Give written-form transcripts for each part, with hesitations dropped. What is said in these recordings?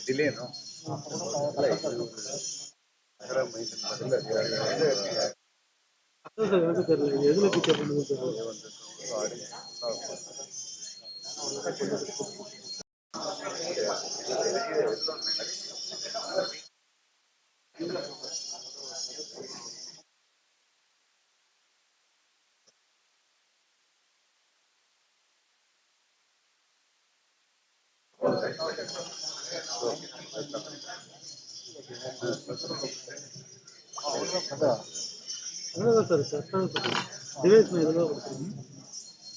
delay, no?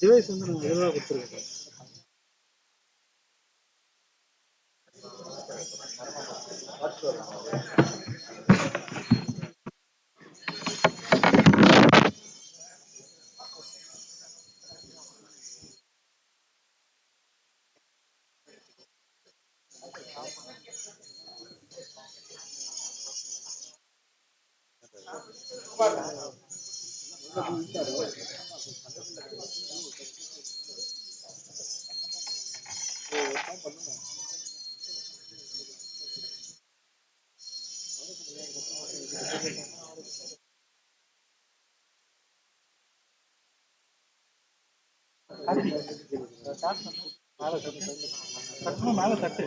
Device வந்து நாங்கள் எதிராக கொடுத்துருக்கோம். மேல தட்டு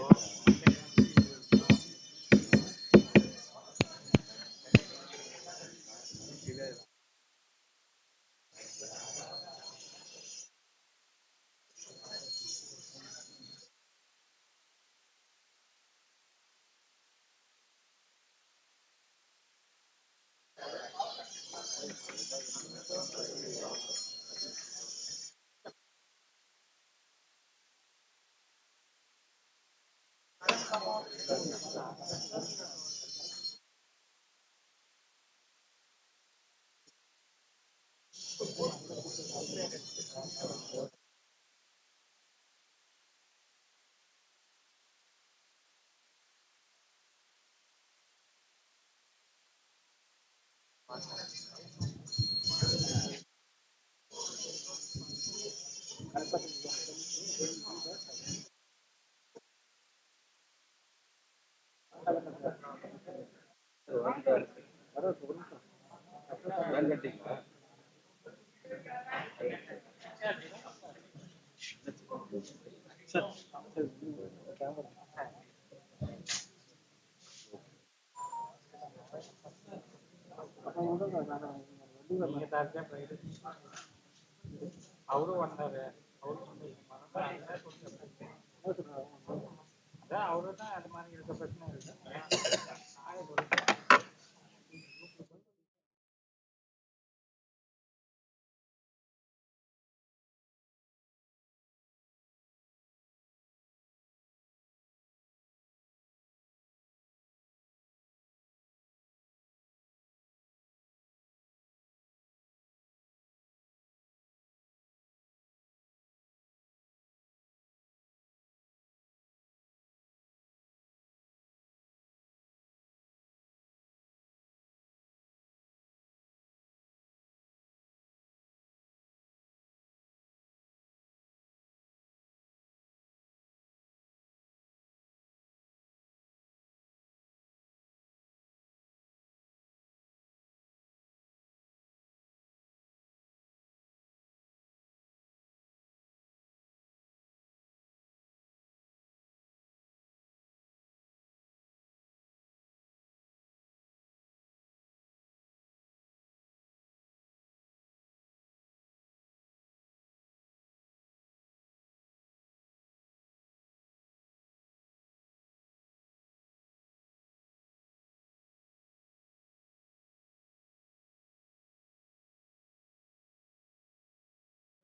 ಅವರು ಒಂದಾರೆ ಅವರು அதான் அவரு தான் அது மாதிரி இருக்க பிரச்சனை இருக்கு.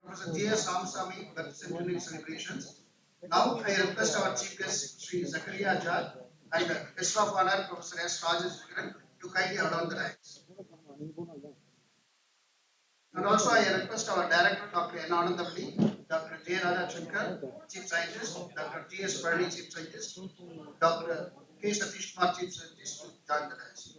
Professor G.S Ramaswamy, Centenary celebrations. Now I request our Chief Guest, Sri Zakaria Ajad, and Guest of Honor Professor S. Ramaswamy to kindly adorn the ranks. And also I request our Director Dr. N. Anandamani, Dr. G. Ramaswamy, Chief Scientist, Dr. G.S. Ramaswamy, Chief Scientist, Dr. K. Satish Kumar, Chief Scientist to join the ranks.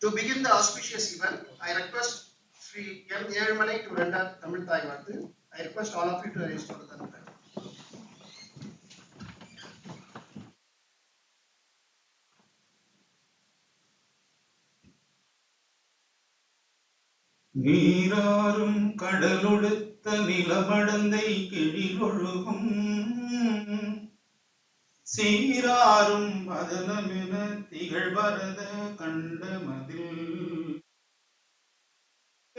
To begin the auspicious event, I request Sri M. Erumalai to render Tamil Thai Varthu. I request all of you to raise for the Tamil Thai. நீராறும் கடலொடுத்த நிலமடந்தை கெழிலொழுகும் சீராறும் மதனமென திகழ்வரத கண்டமதில்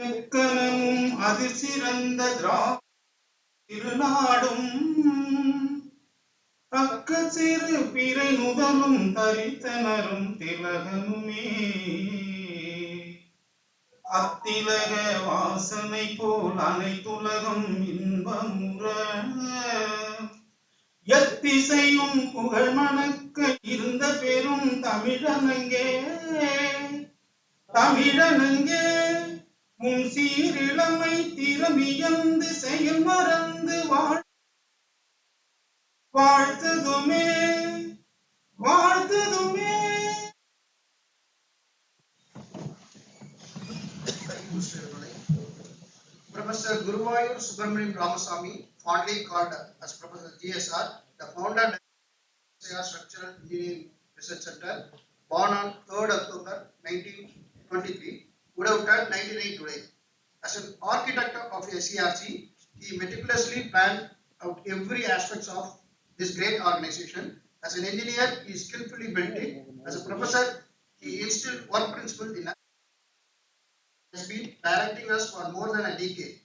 எக்கனமும் அதிசிறந்த திருநாடும் தக்க சிறு பிறை நுதலும் தரித்தனரும் திலகனுமே அத்திலக வாசனை போல் அனைத்துலகம் இன்பமுற எத்திசையும் புகழ் மணக்க இருந்த பெரும் தமிழனங்கே உன் சீரிழமை திறமியந்து செயல் மறந்து வாழ்த்ததுமே Professor G.S Ramaswamy, fondly called as Professor GSR, the founder of the CSIR Structural Engineering Research Center, born on 3rd October 1923, would have turned 99 today. As an architect of SERC, he meticulously planned out every aspect of this great organization. As an engineer, he skillfully built it. As a professor, he instilled work principles in us. He has been directing us for more than a decade.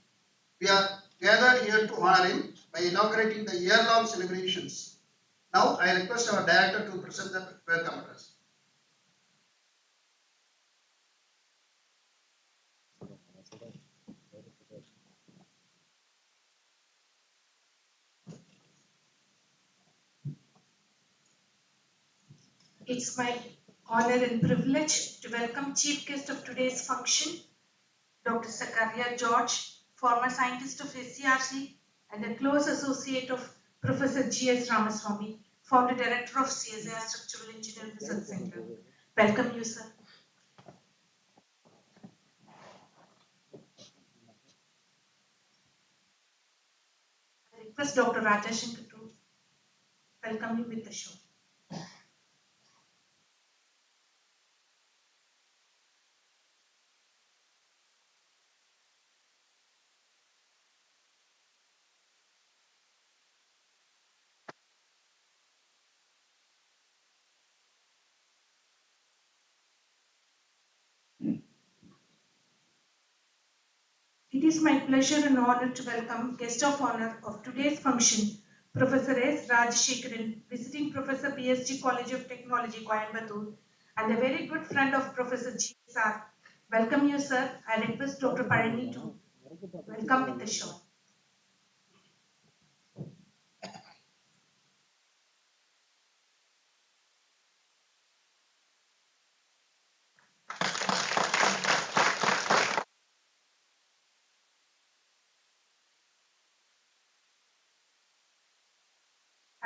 We are gathered here to honor him by inaugurating the year-long celebrations. Now, I request our director to present the welcome address. It's my honor and privilege to welcome chief guest of today's function, Dr. Zakaria George, former scientist of SERC and a close associate of Professor G.S. Ramaswamy, founder director of CSIR Structural Engineering Research Center. Welcome you, sir. I request Dr. Rajashankar to welcome you with the show. It is my pleasure and honor to welcome guest of honor of today's function, Professor S. Rajashekaran, visiting Professor PSG College of Technology, Coimbatore, and a very good friend of Professor G.S. Welcome you, sir. I request Dr. Parani to welcome with the show.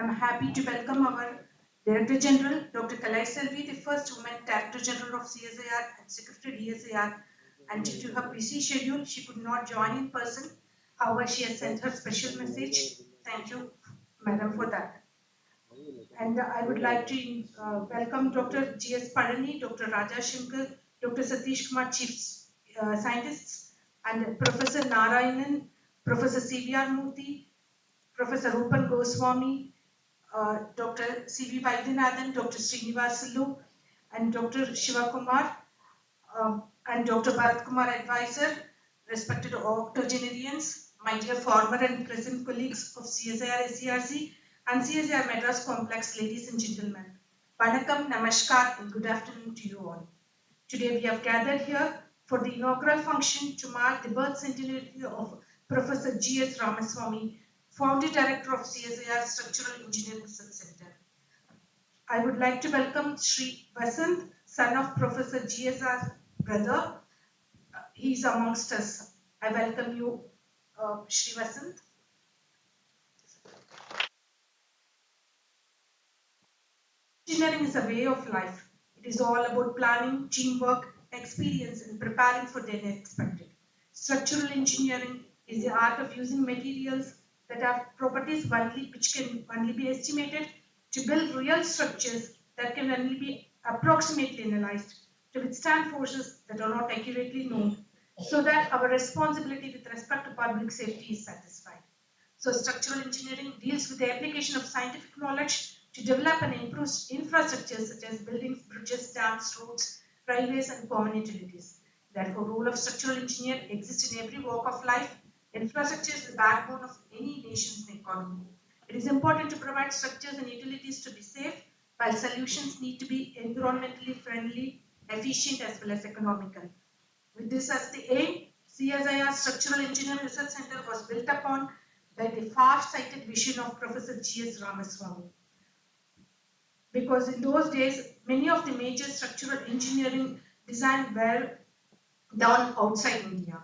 I'm happy to welcome our Director General, Dr. Kalai Selvi, the first woman Director General of CSIR and Secretary DSIR, and due to her busy schedule, she could not join in person. However, she has sent her special message. Thank you, Madam, for that. And I would like to welcome Dr. G.S. Parani, Dr. Rajashankar, Dr. Satish Kumar, Chief Scientists, and Professor Narayanan, Professor C.V.R. Murthy, Professor Rupan Goswami, Dr. C.V. Vaidyanathan, Dr. Srinivasulu, and Dr. Shiva Kumar and Dr. Bharat Kumar, advisor, respected octogenarians, my dear former and present colleagues of CSIR-SERC and CSIR Madras Complex, ladies and gentlemen. Vanakkam, Namaskar, and good afternoon to you all. Today we have gathered here for the inaugural function to mark the birth centenary of Professor G.S. Ramaswamy, founder director of CSIR Structural Engineering Center. I would like to welcome Sri Vasant, son of Professor G.S.'s brother. He is amongst us. I welcome you, Sri Vasant. Engineering is a way of life. It is all about planning, teamwork, experience, and preparing for the unexpected. Structural engineering is the art of using materials that have properties which can only be estimated to build real structures that can only be approximately analyzed to withstand forces that are not accurately known, so that our responsibility with respect to public safety is satisfied. So structural engineering deals with the application of scientific knowledge to develop and improve infrastructures such as buildings, bridges, dams, roads, railways, and common utilities. Therefore, role of structural engineer exists in every walk of life. Infrastructure is the backbone of any nation's economy. It is important to provide structures and utilities to be safe, while solutions need to be environmentally friendly, efficient, as well as economical. With this as the aim, CSIR Structural Engineering Research Center was built upon by the far-sighted vision of Professor G.S. Ramaswamy. Because in those days, many of the major structural engineering design were done outside India.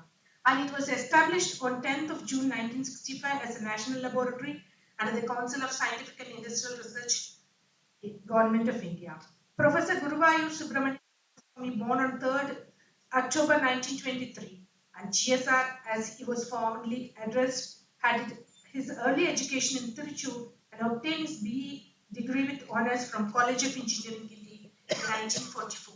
And it was established on 10th of June 1965 as a national laboratory under the Council of Scientific and Industrial Research, Government of India. Professor Guruvayur Subramanian, born on 3rd October 1923, and GSR, as he was formally addressed, had his early education in Tiruchur and obtained his BE degree with honors from College of Engineering in 1944.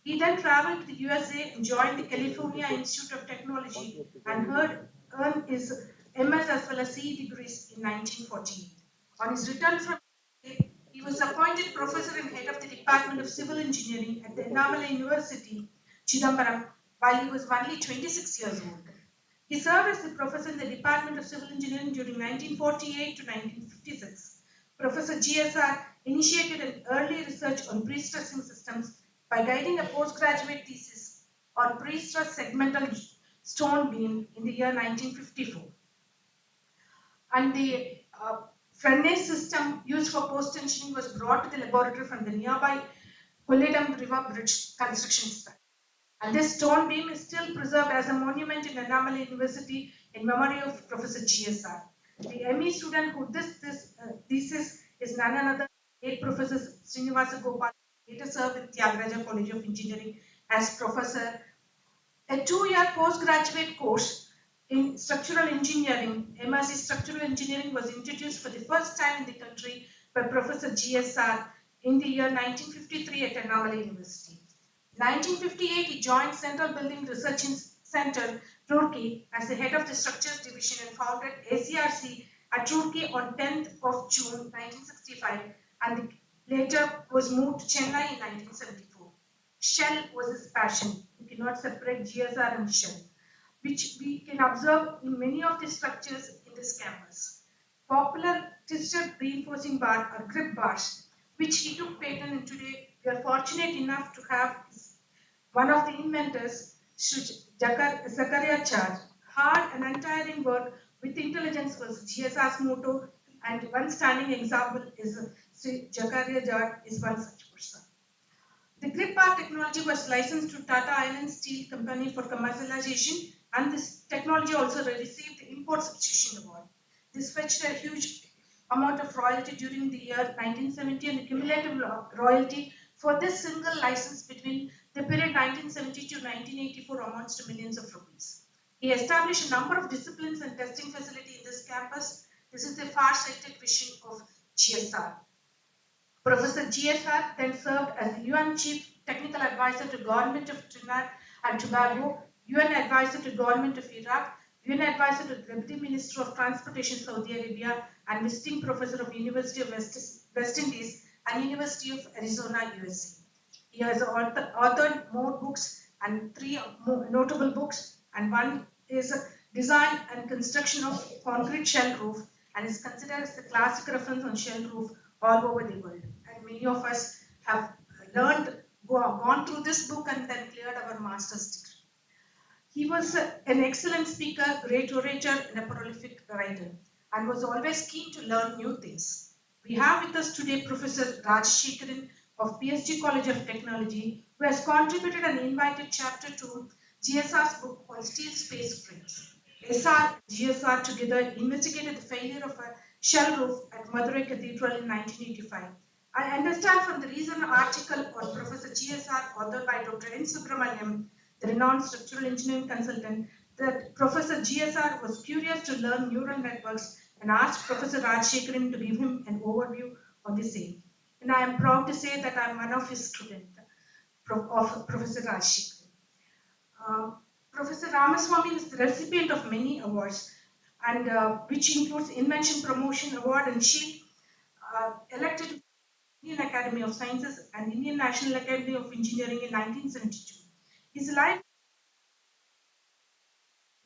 He then traveled to the USA and joined the California Institute of Technology and earned his MS as well as CE degrees in 1948. On his return from USA, he was appointed professor and head of the Department of Civil Engineering at the Annamalai University, Chidambaram, while he was only 26 years old. He served as the professor in the Department of Civil Engineering during 1948 to 1956. Professor GSR initiated an early research on pre-stressing systems by guiding a postgraduate thesis on pre-stressed segmental stone beam in the year 1954. And the Fresnel system used for post-tensioning was brought to the laboratory from the nearby Kolledam River Bridge construction site. And this stone beam is still preserved as a monument in Annamalai University in memory of Professor GSR. The ME student who did this thesis is none other than Professor Srinivasa Gopal, later served in Tyagaraja College of Engineering as professor. A 2-year postgraduate course in structural engineering, MSc Structural Engineering, was introduced for the first time in the country by Professor GSR in the year 1953 at Annamalai University. In 1958, he joined Central Building Research Center, Roorkee, as the head of the Structures Division and founded ACRC at Roorkee on 10th of June 1965, and later was moved to Chennai in 1974. Shell was his passion. You cannot separate GSR and Shell, which we can observe in many of the structures in this campus. Popular twisted reinforcing bar or grip bars, which he took patent, and today we are fortunate enough to have one of the inventors, Zakaria Char. Hard and untiring work with intelligence was GSR's motto, and one standing example is Zakaria Char is one such person. The grip bar technology was licensed to Tata Iron Steel Company for commercialization, and this technology also received the Import Substitution Award. This fetched a huge amount of royalty during the year 1970, and the cumulative royalty for this single license between the period 1970 to 1984 amounts to millions of rupees. He established a number of disciplines and testing facilities in this campus. This is the far-sighted vision of GSR. Professor GSR then served as the UN Chief Technical Advisor to Government of Trinidad and Tobago, UN Advisor to Government of Iraq, UN Advisor to the Deputy Minister of Transportation, Saudi Arabia, and Visiting Professor of University of West Indies and University of Arizona, USA. He has authored more books and 3 notable books, and one is Design and Construction of Concrete Shell Roof, and is considered as the classic reference on shell roof all over the world. And many of us have gone through this book and then cleared our master's degree. He was an excellent speaker, great orator, and a prolific writer, and was always keen to learn new things. We have with us today Professor Rajshekharan of PSG College of Technology, who has contributed an invited chapter to GSR's book called Steel Space Frames. SR and GSR together investigated the failure of a shell roof at Madurai Cathedral in 1985. I understand from the recent article on Professor GSR, authored by Dr. N. Subramaniam, the renowned structural engineering consultant, that Professor GSR was curious to learn neural networks and asked Professor Rajshekharan to give him an overview on the same. And I am proud to say that I am one of his students, of Professor Rajshekharan. Professor Ramaswamy is the recipient of many awards, and which includes Invention Promotion Award and Shield, elected to the Indian Academy of Sciences and Indian National Academy of Engineering in 1972. His life,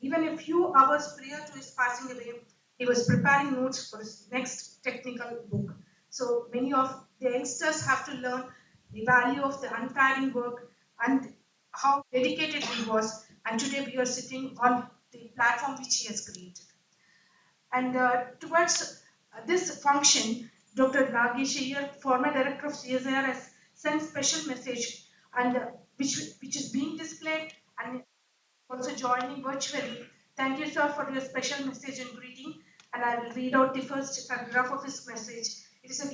even a few hours prior to his passing away, he was preparing notes for his next technical book. So many of the youngsters have to learn the value of the untiring work and how dedicated he was. And today we are sitting on the platform which he has created. And towards this function, Dr. Nagesh Iyer, former director of CSIR, has sent special message, and which is being displayed and also joining virtually. Thank you, sir, for your special message and greeting. And I will read out the first paragraph of his message. It is a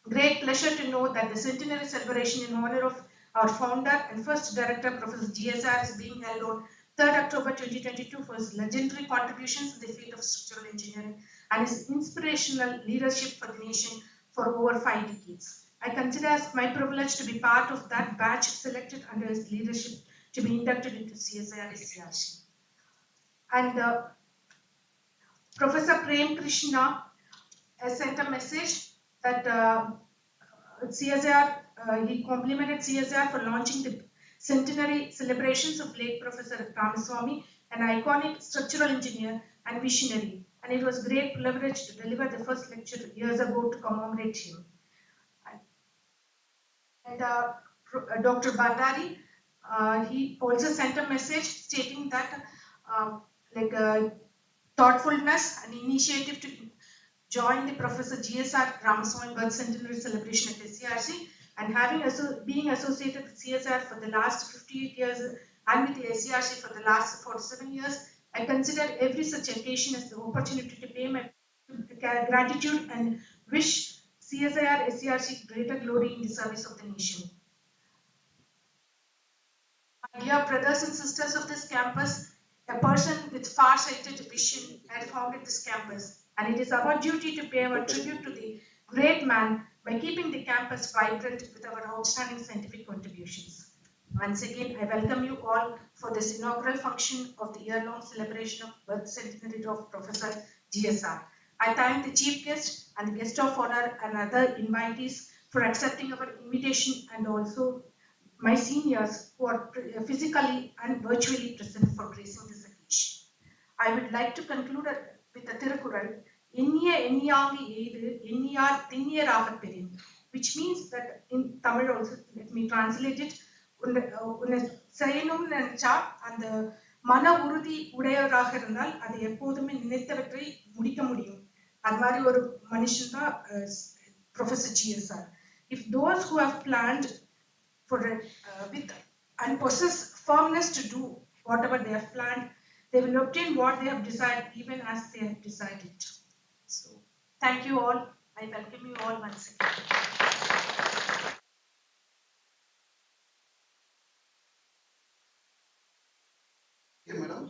great pleasure to know that the Centenary celebration in honor of our founder and first director, Professor G.S. is being held on 3rd October 2022 for his legendary contributions in the field of structural engineering and his inspirational leadership for the nation for over 5 decades. I consider it my privilege to be part of that batch selected under his leadership to be inducted into CSIR-SERC. And Professor Prem Krishna has sent a message that he complimented CSIR for launching the Centenary celebrations of late Professor Ramaswamy, an iconic structural engineer and visionary. And it was a great privilege to deliver the first lecture years ago to commemorate him. And Dr. Bhandari, he also sent a message stating that thoughtfulness and initiative to join the Professor G.S Ramaswamy birth centenary celebration at SCRC, and being associated with CSIR for the last 58 years and with the SCRC for the last 47 years, I consider every such occasion as the opportunity to pay my gratitude and wish CSIR SCRC greater glory in the service of the nation. My dear brothers and sisters of this campus, a person with far-sighted vision had founded this campus, and it is our duty to pay our tribute to the great man by keeping the campus vibrant with our outstanding scientific contributions. Once again, I welcome you all for this inaugural function of the year-long celebration of birth centenary of Professor GSR. I thank the chief guest and the guest of honor and other invitees for accepting our invitation, and also my seniors who are physically and virtually present for gracing this occasion. I would like to conclude with the Thirukural, which means that in Tamil also, let me translate it, அந்த மன உறுதி உடையவராக இருந்தால் அது எப்போதுமே நினைத்தவற்றை முடிக்க முடியும். அது மாதிரி ஒரு மனுஷன் தான் professor GSR. If those who have planned for with and possess firmness to do whatever they have planned, they will obtain what they have decided, even as they have decided. So, thank you all. I welcome you all once again. Okay, madam.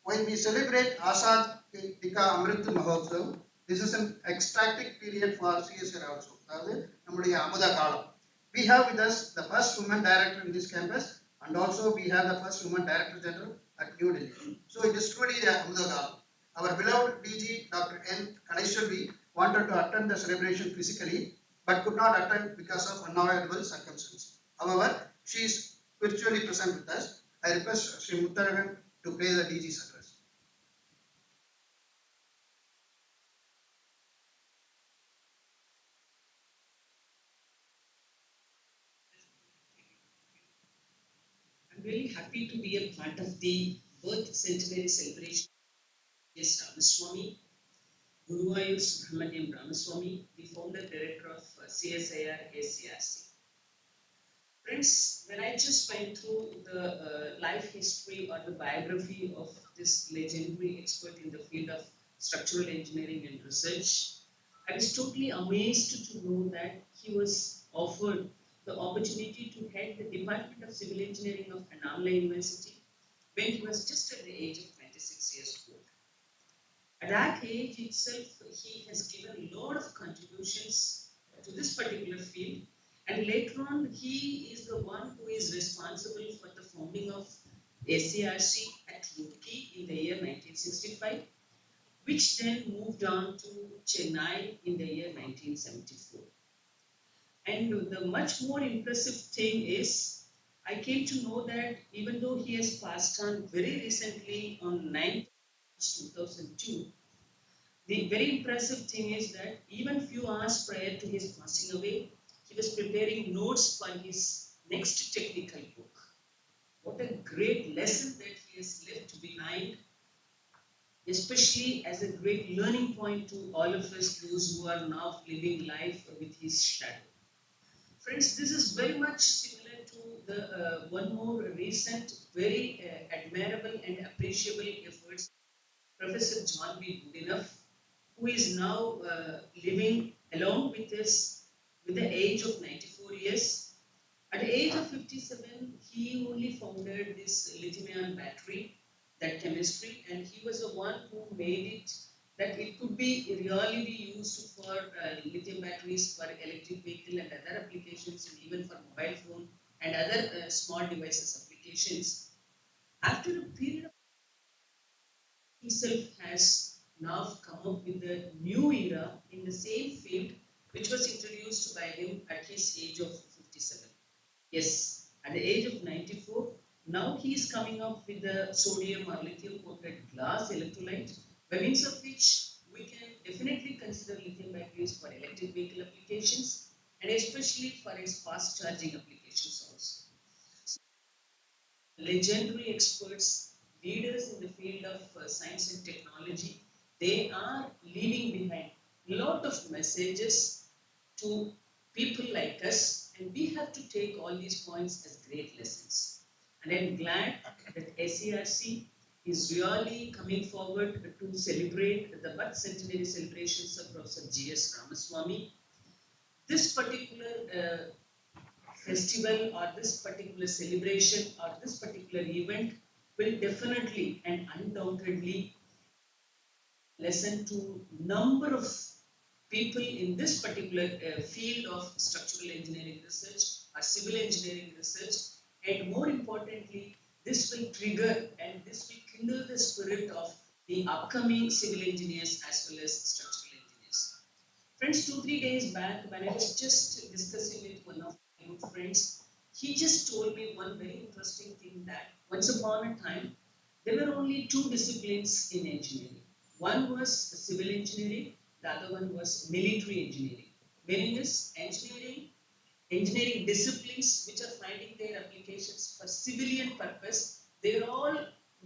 When we celebrate Azad Dika Amrit Mahotsav, this is an ecstatic period for CSIR also. We have with us the first woman director in this campus, and also we have the first woman director general at New Delhi. So it is truly the Amudagalam. Our beloved DG Dr. N. Kalaishalvi wanted to attend the celebration physically, but could not attend because of unavoidable circumstances. However, she is virtually present with us. I request Sri Muttaragan to play the DG's address. I'm really happy to be a part of the birth centenary celebration of G.S Ramaswamy, G.S Ramaswamy, the founder director of CSIR-SERC. Friends, when I just went through the life history or the biography of this legendary expert in the field of structural engineering and research, I was totally amazed to know that he was offered the opportunity to head the Department of Civil Engineering of Anamala University when he was just at the age of 26 years old. At that age itself, he has given a lot of contributions to this particular field, and later on, he is the one who is responsible for the founding of SERC at Roorkee in the year 1965, which then moved on to Chennai in the year 1974. And the much more impressive thing is, I came to know that even though he has passed on very recently on 9th March 2002, the very impressive thing is that even few hours prior to his passing away, he was preparing notes for his next technical book. What a great lesson that he has left behind, especially as a great learning point to all of us, those who are now living life with his shadow. Friends, this is very much similar to the one more recent, very admirable and appreciable efforts Professor John B. Goodenough, who is now living along with us with the age of 94 years. At the age of 57, he only founded this lithium-ion battery, that chemistry, and he was the one who made it that it could be really be used for lithium batteries for electric vehicle and other applications, and even for mobile phone and other small devices applications. After a period of himself has now come up with a new era in the same field, which was introduced by him at his age of 57. Yes, at the age of 94, now he is coming up with the sodium or lithium coated glass electrolyte, by means of which we can definitely consider lithium batteries for electric vehicle applications and especially for its fast charging applications also. Legendary experts, leaders in the field of science and technology, they are leaving behind a lot of messages to people like us, and we have to take all these points as great lessons. And I'm glad that SERC is really coming forward to celebrate the birth centenary celebrations of Professor G.S Ramaswamy. This particular festival or this particular celebration or this particular event will definitely and undoubtedly listen to number of people in this particular field of structural engineering research or civil engineering research, and more importantly, this will trigger and this will kindle the spirit of the upcoming civil engineers as well as structural engineers. Friends, 2-3 days back, when I was just discussing with one of my good friends, he just told me one very interesting thing, that once upon a time, there were only two disciplines in engineering. One was civil engineering, the other one was military engineering. Meaning is engineering disciplines which are finding their applications for civilian purpose, they are all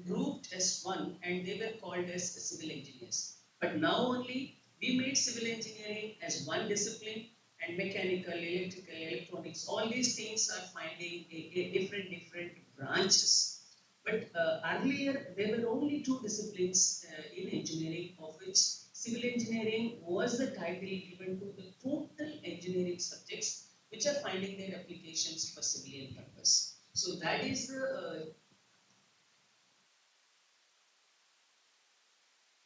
grouped as one and they were called as civil engineers. But now only we made civil engineering as one discipline, and mechanical, electrical, electronics, all these things are finding a different branches. But earlier, there were only two disciplines in engineering, of which civil engineering was the title given to the total engineering subjects which are finding their applications for civilian purpose. So that is the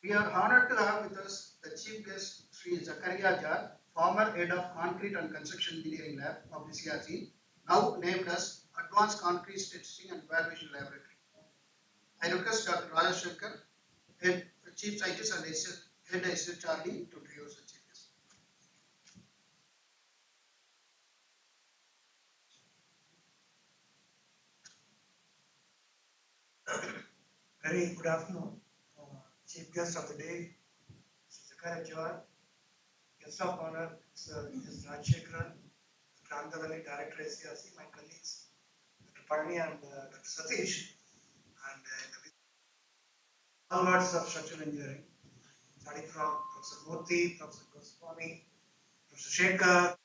We are honored to have with us the chief guest, Sri Zakaria Jar, former head of Concrete and Construction Engineering Lab of the CRC, now named as Advanced Concrete Testing and Evaluation Laboratory. I request Dr. Raja Shankar, head chief scientist and head SHRD, to introduce the chief guest. Very good afternoon. Chief guest of the day, Mr. G.S, guest of honor, Mr. G.S Ramaswamy, Dr. Director CSIR-SERC, my colleagues, Dr. Parni and Dr. Satish, and all words of structural engineering, starting from Professor Murthy, Professor Goswami, Professor Shekhar,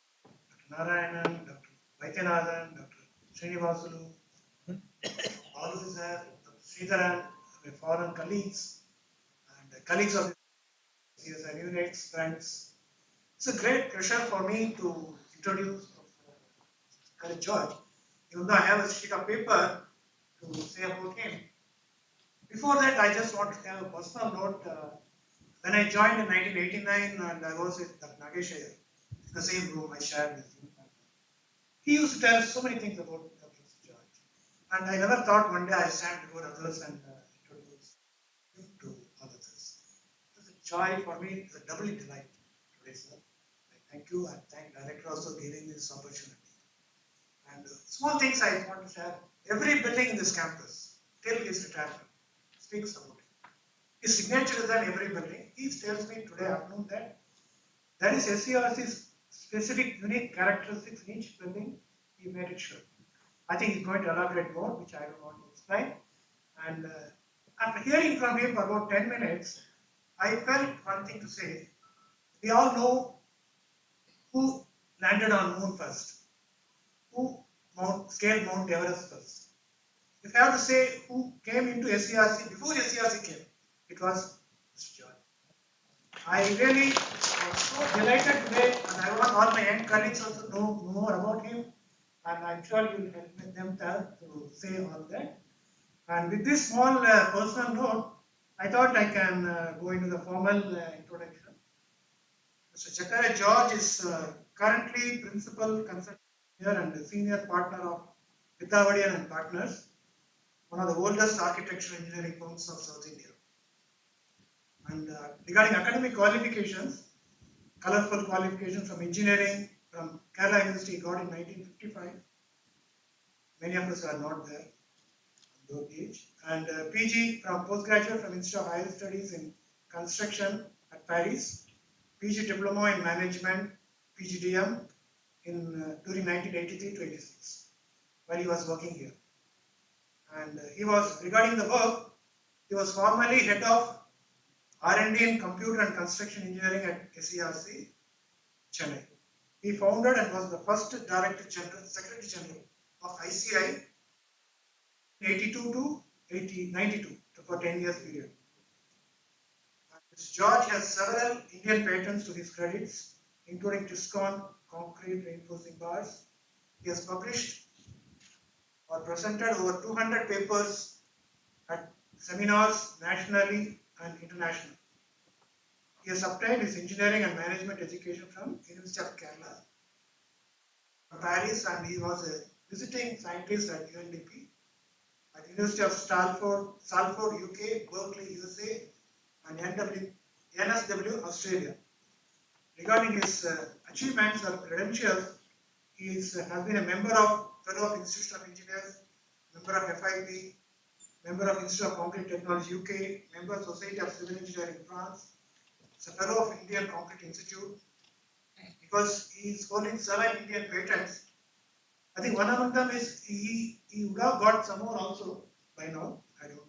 Dr. Narayanan, Dr. Vaidyanathan, Dr. Srinivasulu, all who is there, Dr. Sridharan, my foreign colleagues, and colleagues of the CSIR units, friends. It's a great pleasure for me to introduce Professor George, even though I have a sheet of paper to say about him. Before that, I just want to have a personal note. When I joined in 1989 and I was with Dr. Nagesh Iyer, in the same room I shared with him. He used to tell so many things about Dr. George. And I never thought one day I stand before others and introduce him to others. It was a joy for me, it's a doubly delight today, sir. I thank you and thank Director also giving me this opportunity. And small things I want to share. Every building in this campus, till his retirement, speaks about it. His signature is on every building. He tells me today afternoon that there is SERC's specific unique characteristics in each building. He made it sure. I think he's going to elaborate more, which I don't want to explain. And after hearing from him for about 10 minutes, I felt one thing to say. We all know who landed on moon first, who scaled Mount Everest first. If I have to say who came into SERC before SERC came, it was Mr. George. I really am so delighted today, and I want all my young colleagues also to know more about him, and I'm sure you will help them to say all that. And with this small personal note, I thought I can go into the formal introduction. Mr. G.S George is currently Principal Consultant Engineer and Senior Partner of Pithavadian and Partners, one of the oldest architectural engineering firms of South India. And regarding academic qualifications, colorful qualifications from engineering from Kerala University got in 1955. Many of us are not there at that age. And PG from postgraduate from Institute of Higher Studies in Construction at Paris. PG Diploma in Management, PGDM, during 1983 to 86, while he was working here. And he was, regarding the work, he was formerly head of R&D in Computer and Construction Engineering at SERC, Chennai. He founded and was the first Director General, Secretary General of ICI 82 to 92 for 10 years period. George has several Indian patents to his credits, including Tiscon concrete reinforcing bars. He has published or presented over 200 papers at seminars nationally and internationally. He has obtained his engineering and management education from University of Kerala, Paris, and he was a visiting scientist at UNDP, at University of Salford, UK, Berkeley, USA, and NSW, Australia. Regarding his achievements or credentials, he has been a member of Fellow of Institute of Engineers, member of FIP, member of Institute of Concrete Technology UK, member of Society of Civil Engineering France, is a fellow of Indian Concrete Institute. Because he is holding 7 Indian patents, I think one among them is he would have got some more also by now, I don't know.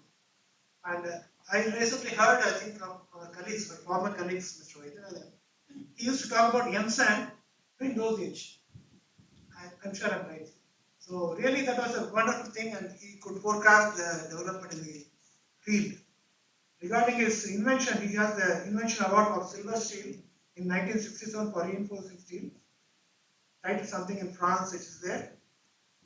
And I recently heard, I think, from colleagues, my former colleagues, Mr. Vaidyanathan, he used to talk about M-SAN during those age. I'm sure I'm right. So really that was a wonderful thing, and he could forecast the development in the field. Regarding his invention, he has the Invention Award for Silver Steel in 1967 for reinforcing steel. Titled something in France, which is there.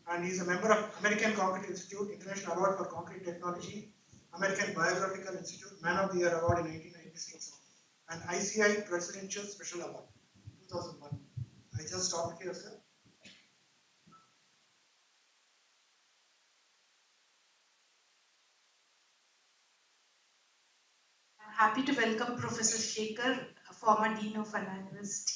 And he's a member of American Concrete Institute, International Award for Concrete Technology, American Biographical Institute, Man of the Year Award in 1996, and ICI Presidential Special Award, 2001. I just stopped here, sir. I'm happy to welcome Professor Shekhar, a former Dean of Anna University.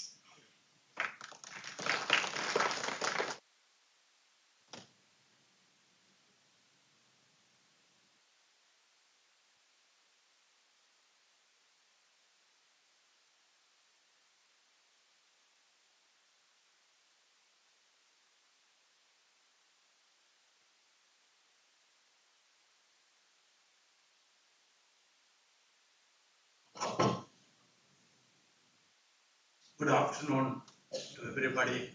Good afternoon to everybody.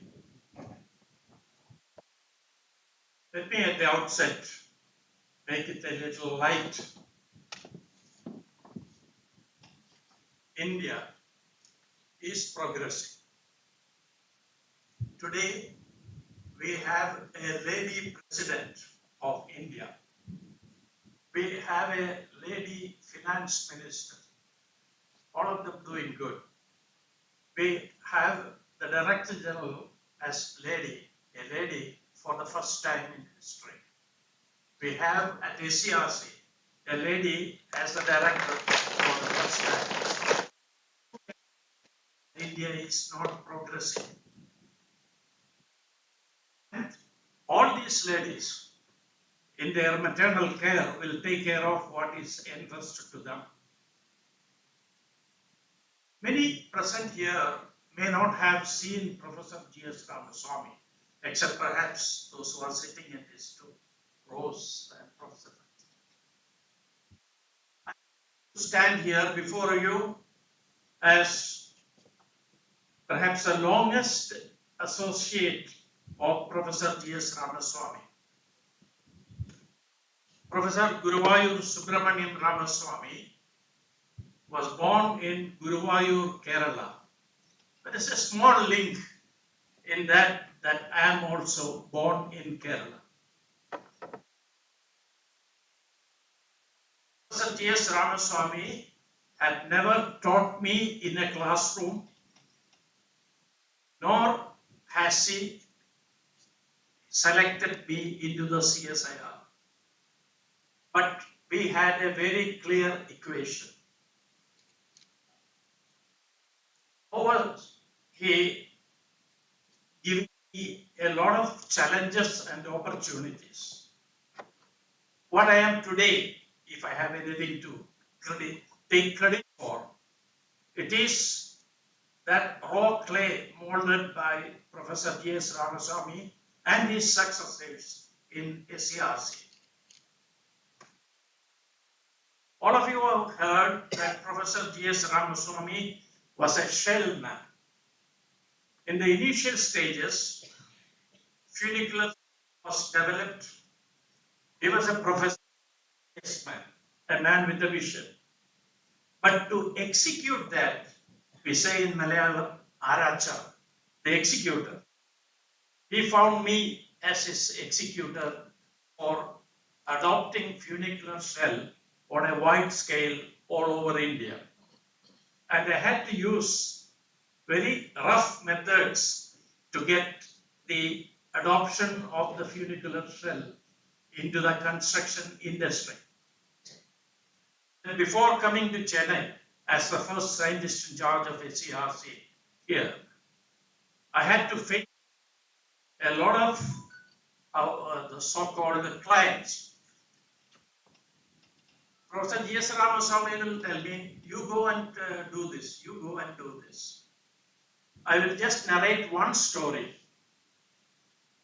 Let me at the outset make it a little light. India is progressing. Today, we have a lady president of India. We have a lady finance minister. All of them doing good. We have the director general as a lady for the first time in history. We have at CSIR-SERC a lady as the director for the first time. India is not progressing. And all these ladies in their maternal care will take care of what is entrusted to them. Many present here may not have seen Professor G.S Ramaswamy, except perhaps those who are sitting in these two rows and Professor. I stand here before you as perhaps the longest associate of Professor G.S Ramaswamy. Professor Guruvayur Subramaniam Ramaswamy was born in Guruvayur, Kerala. There is a small link in that I am also born in Kerala. Professor G.S Ramaswamy had never taught me in a classroom, nor has he selected me into the CSIR. But we had a very clear equation. However, he gave me a lot of challenges and opportunities. What I am today, if I have anything to take credit for, it is that raw clay molded by Professor G.S Ramaswamy and his successors in CSIR-SERC. All of you have heard that Professor G.S Ramaswamy was a shell man. In the initial stages, funicular was developed. He was a professor, a man with a vision. But to execute that, we say in Malayalam, Aracha, the executor. He found me as his executor for adopting funicular shell on a wide scale all over India. And I had to use very rough methods to get the adoption of the funicular shell into the construction industry. And before coming to Chennai as the first scientist in charge of CSIR-SERC here, I had to face a lot of the so-called clients. Professor G.S Ramaswamy will tell me, you go and do this, you go and do this. I will just narrate one story.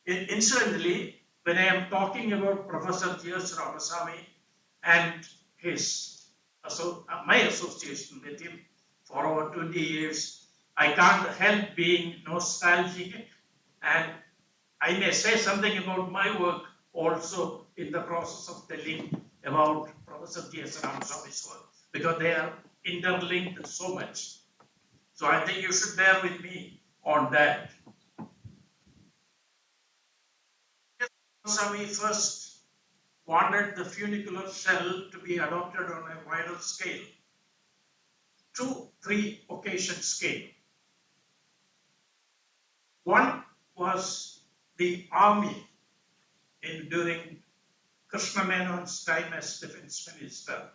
Incidentally, when I am talking about Professor G.S Ramaswamy and my association with him for over 20 years, I can't help being nostalgic, and I may say something about my work also in the process of telling about Professor G.S Ramaswamy's work, because they are interlinked so much. So I think you should bear with me on that. Ramaswamy first wanted the funicular shell to be adopted on a wider scale, 2-3 occasion scale. One was the army during Krishna Menon's time as defense minister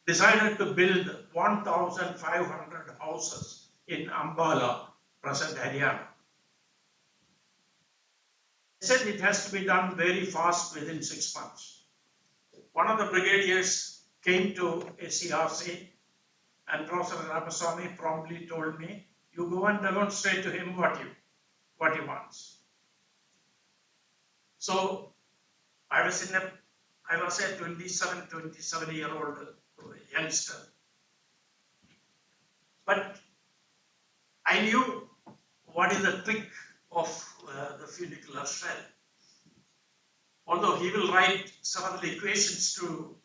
decided to build 1,500 houses in Ambala, present Haryana. They said it has to be done very fast within 6 months. One of the brigadiers came to CSIR-SERC and Professor Ramaswamy promptly told me, you go and demonstrate to him what he wants. So I was a 27-year-old youngster. But I knew what is the trick of the funicular shell. Although he will write several equations to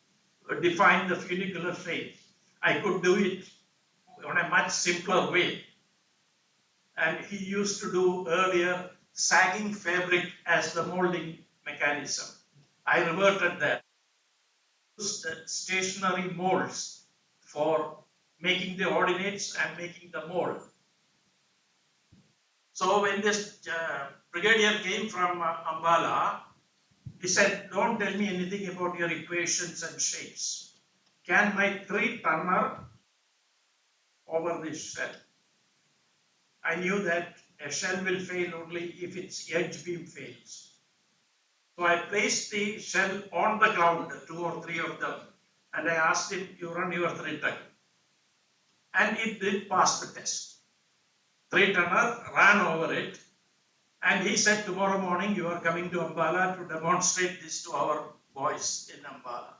define the funicular shape, I could do it on a much simpler way. And he used to do earlier sagging fabric as the molding mechanism. I reverted that. Used stationary molds for making the ordinates and making the mold. So when this brigadier came from Ambala, he said, don't tell me anything about your equations and shapes. Can my 3-tonner over this shell? I knew that a shell will fail only if its edge beam fails. So I placed the shell on the ground, 2 or 3 of them, and I asked him, you run your 3-ton. And it did pass the test. 3-tonner ran over it, and he said, tomorrow morning you are coming to Ambala to demonstrate this to our boys in Ambala.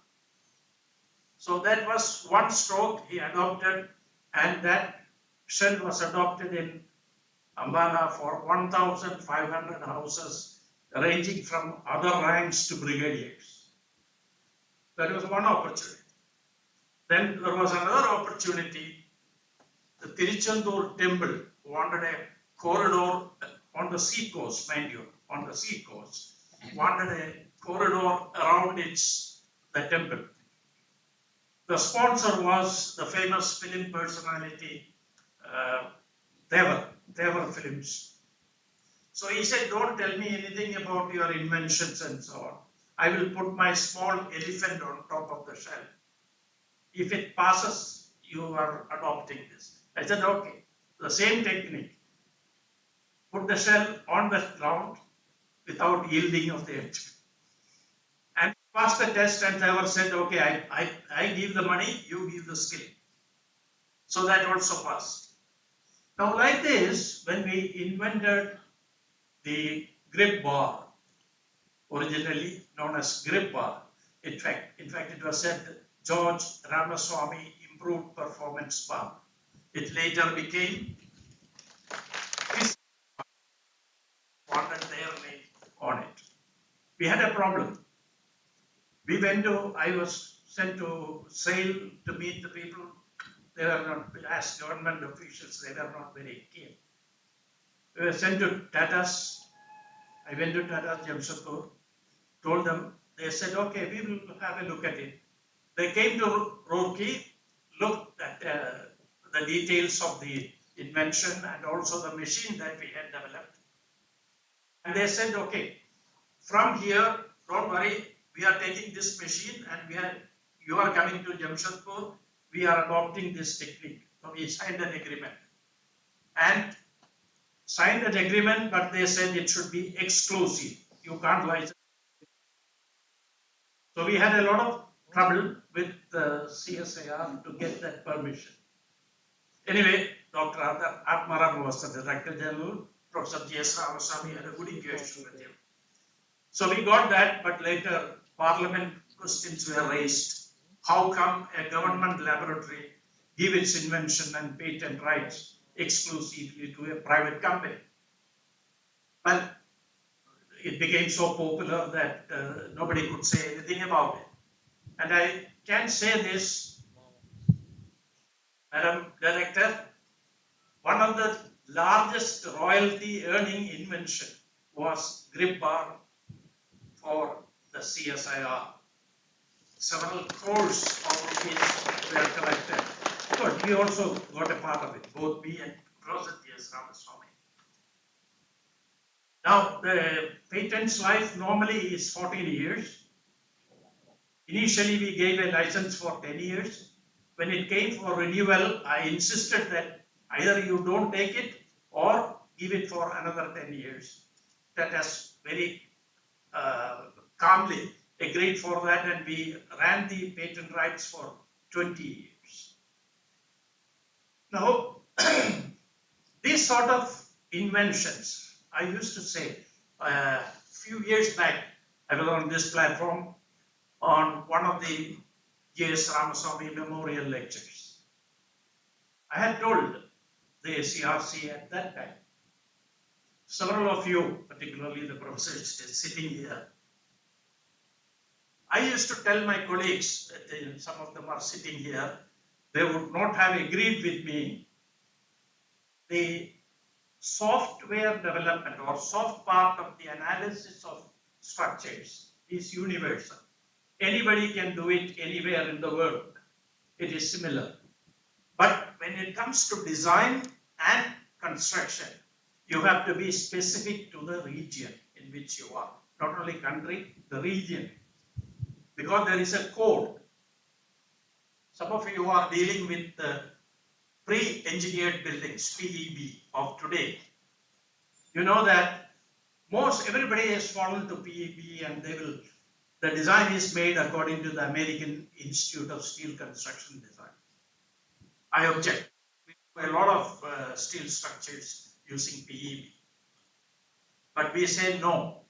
So that was one stroke he adopted, and that shell was adopted in Ambala for 1,500 houses, ranging from other ranks to brigadiers. That was one opportunity. Then there was another opportunity. The Tiruchendur temple wanted a corridor on the sea coast, mind you, on the sea coast, wanted a corridor around the temple. The sponsor was the famous film personality, Devar Films. So he said, don't tell me anything about your inventions and so on. I will put my small elephant on top of the shell. If it passes, you are adopting this. I said, okay, the same technique. Put the shell on the ground without yielding of the edge. And passed the test, and Devar said, okay, I give the money, you give the skill. So that also passed. Now like this, when we invented the grip bar, originally known as grip bar, in fact it was said George Ramaswamy improved performance bar. It later became his wanted their name on it. We had a problem. I was sent to sail to meet the people. They were not, as government officials, they were not very keen. We were sent to Tatas. I went to Tata Jamshedpur, told them, they said, okay, we will have a look at it. They came to Roorkee, looked at the details of the invention and also the machine that we had developed. And they said, okay, from here, don't worry, we are taking this machine and you are coming to Jamshedpur, we are adopting this technique. So we signed an agreement. And signed an agreement, but they said it should be exclusive. You can't license. So we had a lot of trouble with the CSIR to get that permission. Anyway, Dr. Atmaram was the Director General. Professor G.S Ramaswamy had a good equation with him. So we got that, but later Parliament questions were raised. How come a government laboratory give its invention and patent rights exclusively to a private company? Well, it became so popular that nobody could say anything about it. And I can say this, Madam Director, one of the largest royalty earning invention was grip bar for the CSIR. Several crores of rupees were collected. But we also got a part of it, both me and Professor G.S Ramaswamy. Now, the patent's life normally is 14 years. Initially, we gave a license for 10 years. When it came for renewal, I insisted that either you don't take it or give it for another 10 years. That has very calmly agreed for that, and we ran the patent rights for 20 years. Now, these sort of inventions, I used to say a few years back, I was on this platform on one of the G.S. Ramaswamy memorial lectures. I had told the SERC at that time. Several of you, particularly the professors sitting here, I used to tell my colleagues, some of them are sitting here, they would not have agreed with me. The software development or soft part of the analysis of structures is universal. Anybody can do it anywhere in the world. It is similar. But when it comes to design and construction, you have to be specific to the region in which you are. Not only country, the region. Because there is a code. Some of you are dealing with the pre-engineered buildings, PEB, of today. You know that everybody has fallen to PEB and the design is made according to the American Institute of Steel Construction Design. I object. We do a lot of steel structures using PEB. But we say no.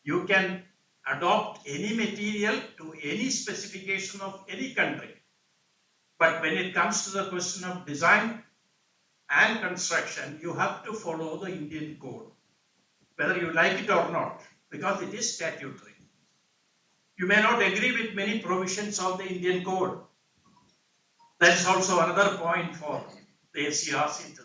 You can adopt any material to any specification of any country. But when it comes to the question of design and construction, you have to follow the Indian code, whether you like it or not, because it is statutory. You may not agree with many provisions of the Indian code. That is also another point for the SERC.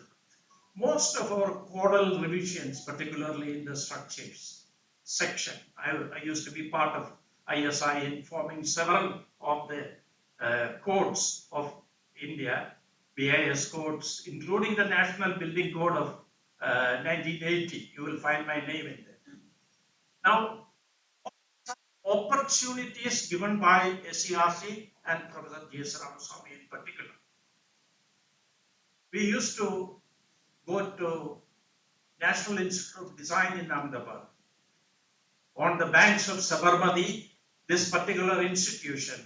Most of our codal revisions, particularly in the structures section, I used to be part of ISI in forming several of the codes of India, BIS codes, including the National Building Code of 1980. You will find my name in there. Now, opportunities given by SERC and Professor G.S Ramaswamy in particular. We used to go to National Institute of Design in Ahmedabad. On the banks of Sabarmati, this particular institution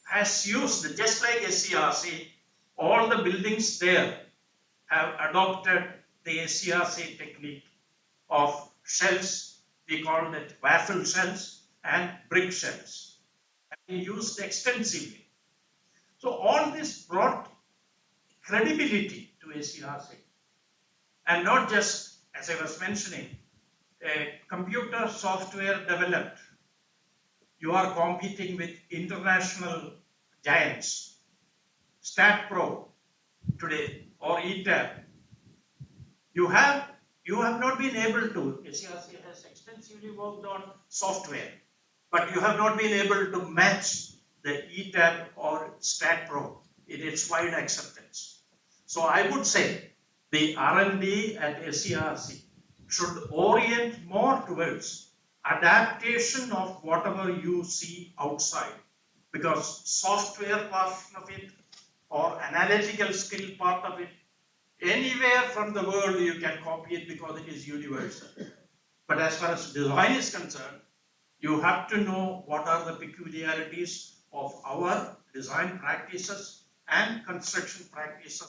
has used, just like SERC, all the buildings there have adopted the SERC technique of shells. We call it waffle shells and brick shells. And used extensively. So all this brought credibility to SERC. And not just, as I was mentioning, a computer software developed. You are competing with international giants, StatPro today or ETAB. You have not been able to, SERC has extensively worked on software, but you have not been able to match the ETAB or StatPro in its wide acceptance. So I would say the R&D at SERC should orient more towards adaptation of whatever you see outside, because software portion of it or analytical skill part of it, anywhere from the world you can copy it because it is universal. But as far as design is concerned, you have to know what are the peculiarities of our design practices and construction practices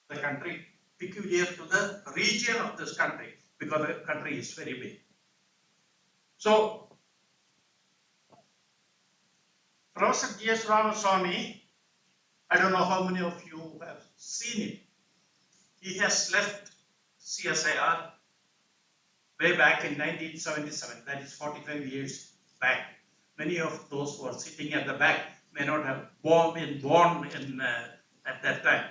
of the country, peculiar to the region of this country, because the country is very big. So, Professor G.S Ramaswamy, I don't know how many of you have seen him. He has left CSIR way back in 1977, that is 45 years back. Many of those who are sitting at the back may not have been born at that time.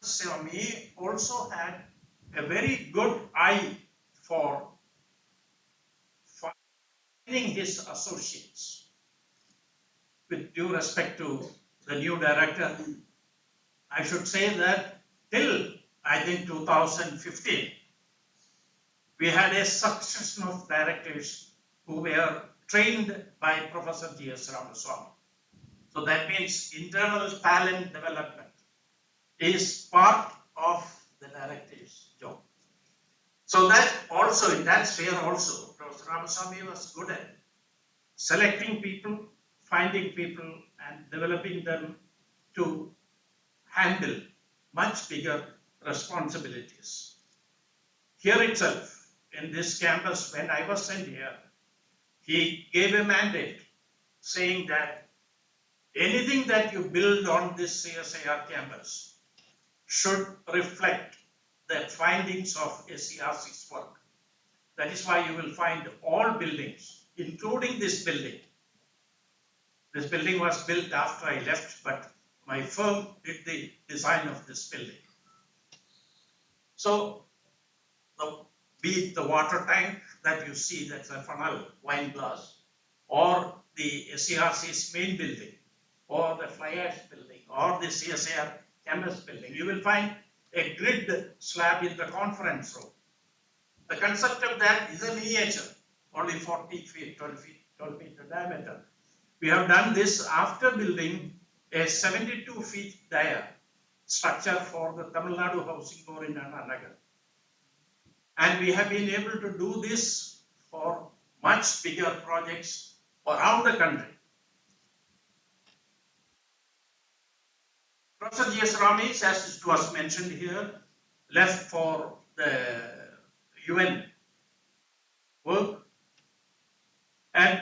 Ramaswamy also had a very good eye for finding his associates. With due respect to the new director, I should say that till I think 2015, we had a succession of directors who were trained by Professor G.S Ramaswamy. So that means internal talent development is part of the director's job. So that also, in that sphere also, Professor Ramaswamy was good at selecting people, finding people and developing them to handle much bigger responsibilities. Here itself, in this campus when I was sent here, he gave a mandate saying that anything that you build on this CSIR campus should reflect the findings of SERC's work. That is why you will find all buildings, including this building. This building was built after I left, but my firm did the design of this building. So, be it the water tank that you see, that's a funnel wine glass, or the SERC's main building, or the fly ash building, or the CSIR campus building, you will find a grid slab in the conference room. The concept of that is a miniature, only 40 feet, 12 feet diameter. We have done this after building a 72 feet dia structure for the Tamil Nadu Housing Board in Anna Nagar. And we have been able to do this for much bigger projects around the country. Professor G.S Ramaswamy, as it was mentioned here, left for the UN work, and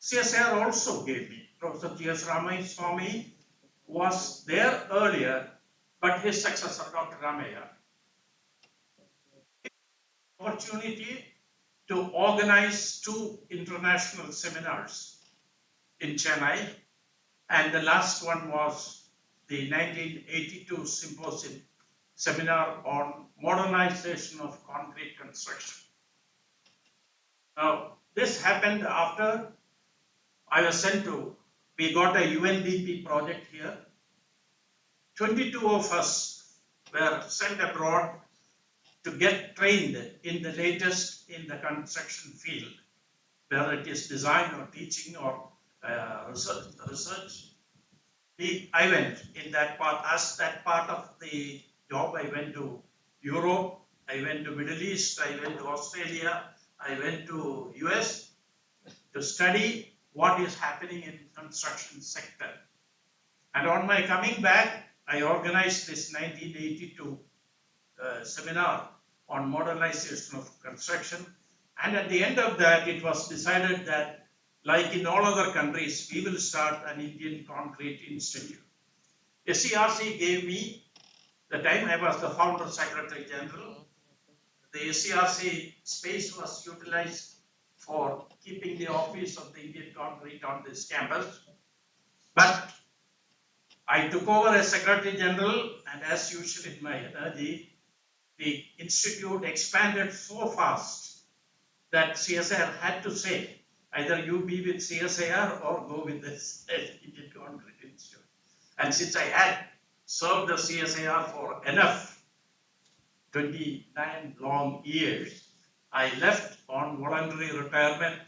CSIR also gave me. Professor G.S Ramaswamy was there earlier, but his successor, Dr. Ramaya, opportunity to organize 2 international seminars in Chennai, and the last one was the 1982 symposium seminar on modernization of concrete construction. Now, this happened after I was sent to, we got a UNDP project here. 22 of us were sent abroad to get trained in the latest in the construction field, whether it is design or teaching or research. I went in that part, as that part of the job. I went to Europe, I went to Middle East, I went to Australia, I went to US to study what is happening in construction sector. And on my coming back, I organized this 1982 seminar on modernization of construction. And at the end of that, it was decided that, like in all other countries, we will start an Indian Concrete Institute. SERC gave me, the time I was the founder secretary general, the SERC space was utilized for keeping the office of the Indian Concrete on this campus. But I took over as Secretary General, and as usual in my energy, the institute expanded so fast that CSIR had to say, either you be with CSIR or go with this Indian Concrete Institute. And since I had served the CSIR for enough, 29 long years, I left on voluntary retirement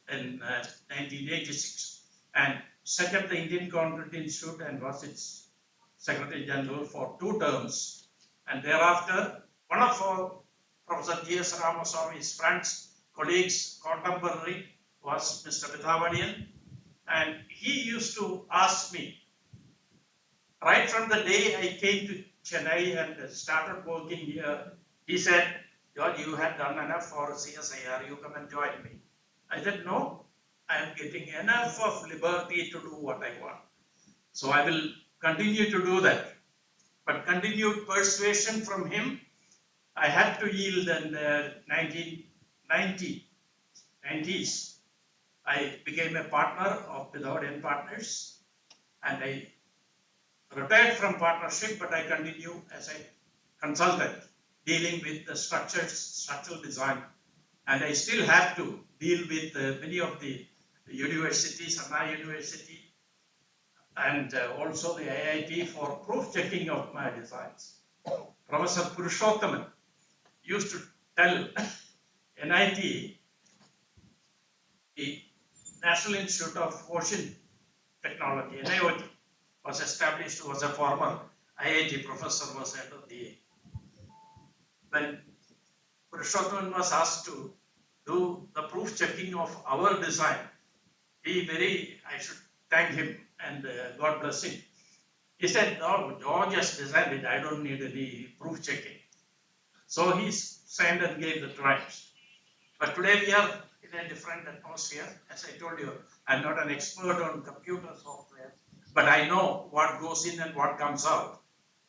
in 1986 and set up the Indian Concrete Institute and was its Secretary General for 2 terms. And thereafter, one of our Professor G.S Ramaswamy's friends, colleagues, contemporary was Mr. Vidhavadian, and he used to ask me, right from the day I came to Chennai and started working here, he said, George, you have done enough for CSIR, you come and join me. I said, no, I am getting enough of liberty to do what I want. So I will continue to do that. But continued persuasion from him, I had to yield in the 1990s. I became a partner of Vidhavadian Partners, and I retired from partnership, but I continue as a consultant dealing with the structural design. And I still have to deal with many of the universities, Anna University, and also the IIT for proof checking of my designs. Professor Purushothaman used to tell NIT, the National Institute of Ocean Technology, NIOT, was established, was a former IIT professor, was head of the. When Purushothaman was asked to do the proof checking of our design. I should thank him and God bless him. He said, no, George has designed it, I don't need any proof checking. So he signed and gave the drawings. But today we are in a different atmosphere. As I told you, I'm not an expert on computer software, but I know what goes in and what comes out,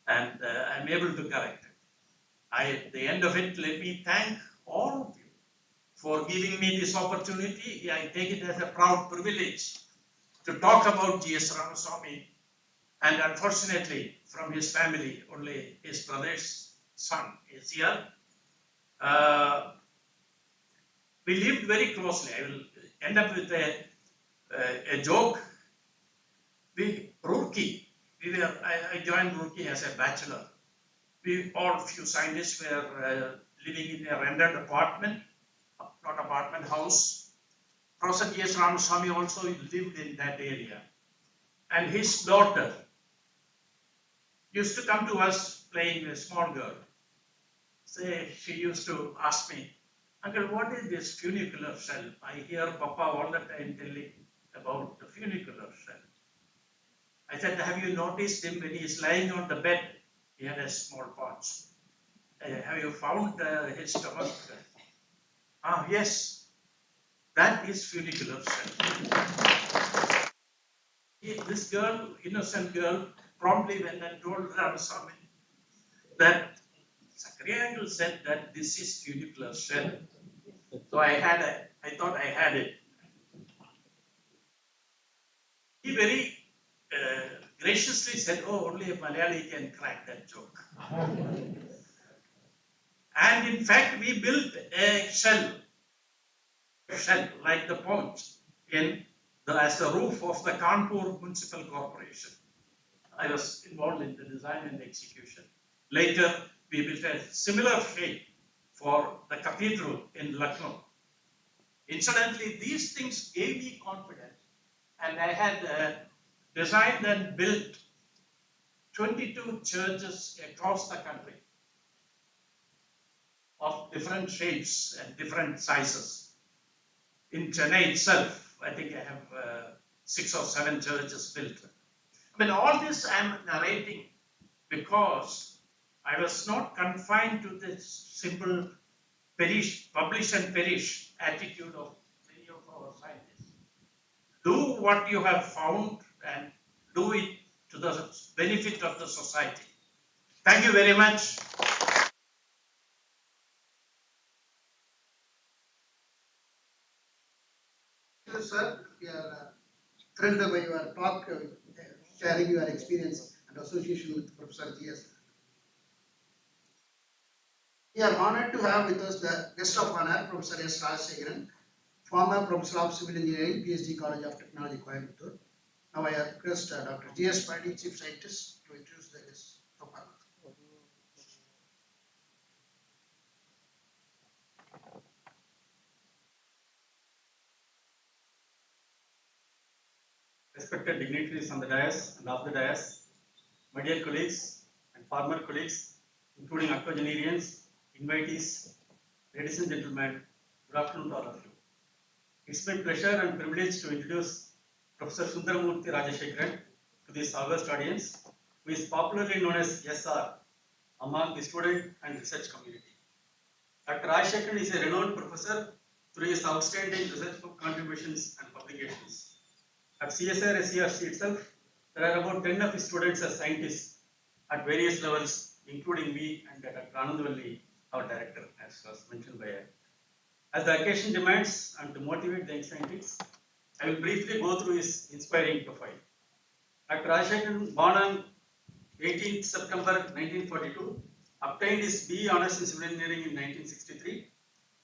and I'm able to correct it. At the end of it, let me thank all of you for giving me this opportunity. I take it as a proud privilege to talk about G.S. Ramaswamy, and unfortunately, from his family, only his brother's son is here. We lived very closely. I will end up with a joke. I joined Roorkee as a bachelor. Few scientists were living in a rented apartment, not apartment, house. Professor G.S. Ramaswamy also lived in that area. And his daughter used to come to us playing a small girl. She used to ask me, Uncle, what is this funicular cell? I hear Papa all the time telling about the funicular cell. I said, have you noticed him when he is lying on the bed? He had a small paunch. Have you found his stomach? Yes, that is funicular cell. This girl, innocent girl, promptly went and told Ramaswamy that Sakriyangal said that this is funicular cell. So I thought I had it. He very graciously said, oh, only a Malayali can crack that joke. And in fact, we built a shell like the paunch as the roof of the Kanpur Municipal Corporation. I was involved in the design and execution. Later, we built a similar shape for the cathedral in Lucknow. Incidentally, these things gave me confidence, and I had designed and built 22 churches across the country of different shapes and different sizes. In Chennai itself, I think I have 6 or 7 churches built. I mean, all this I'm narrating because I was not confined to this simple publish and perish attitude of many of our scientists. Do what you have found and do it to the benefit of the society. Thank you very much. Thank you, sir. We are thrilled by your talk, sharing your experience and association with Professor G.S. We are honored to have with us the guest of honor, Professor S. Rajasekharan, former Professor of Civil Engineering, PhD College of Technology, Coimbatore. Now I request Dr. G.S. Ramaswamy, Chief Scientist, to introduce the guest of honor. Respected dignitaries on the dais and off the dais, my dear colleagues and former colleagues, including octogenarians, invitees, ladies and gentlemen, good afternoon to all of you. It's my pleasure and privilege to introduce Professor Sundaramurthy Rajasekharan to this august audience, who is popularly known as SR among the student and research community. Dr. Rajasekharan is a renowned professor through his outstanding research contributions and publications. At CSIR-SERC itself, there are about 10 of his students as scientists at various levels, including me and Dr. Anandavalli, our director, as was mentioned by her. As the occasion demands and to motivate the young scientists, I will briefly go through his inspiring profile. Dr. Rajasekharan, born on 18th September 1942, obtained his BE Honours in Civil Engineering in 1963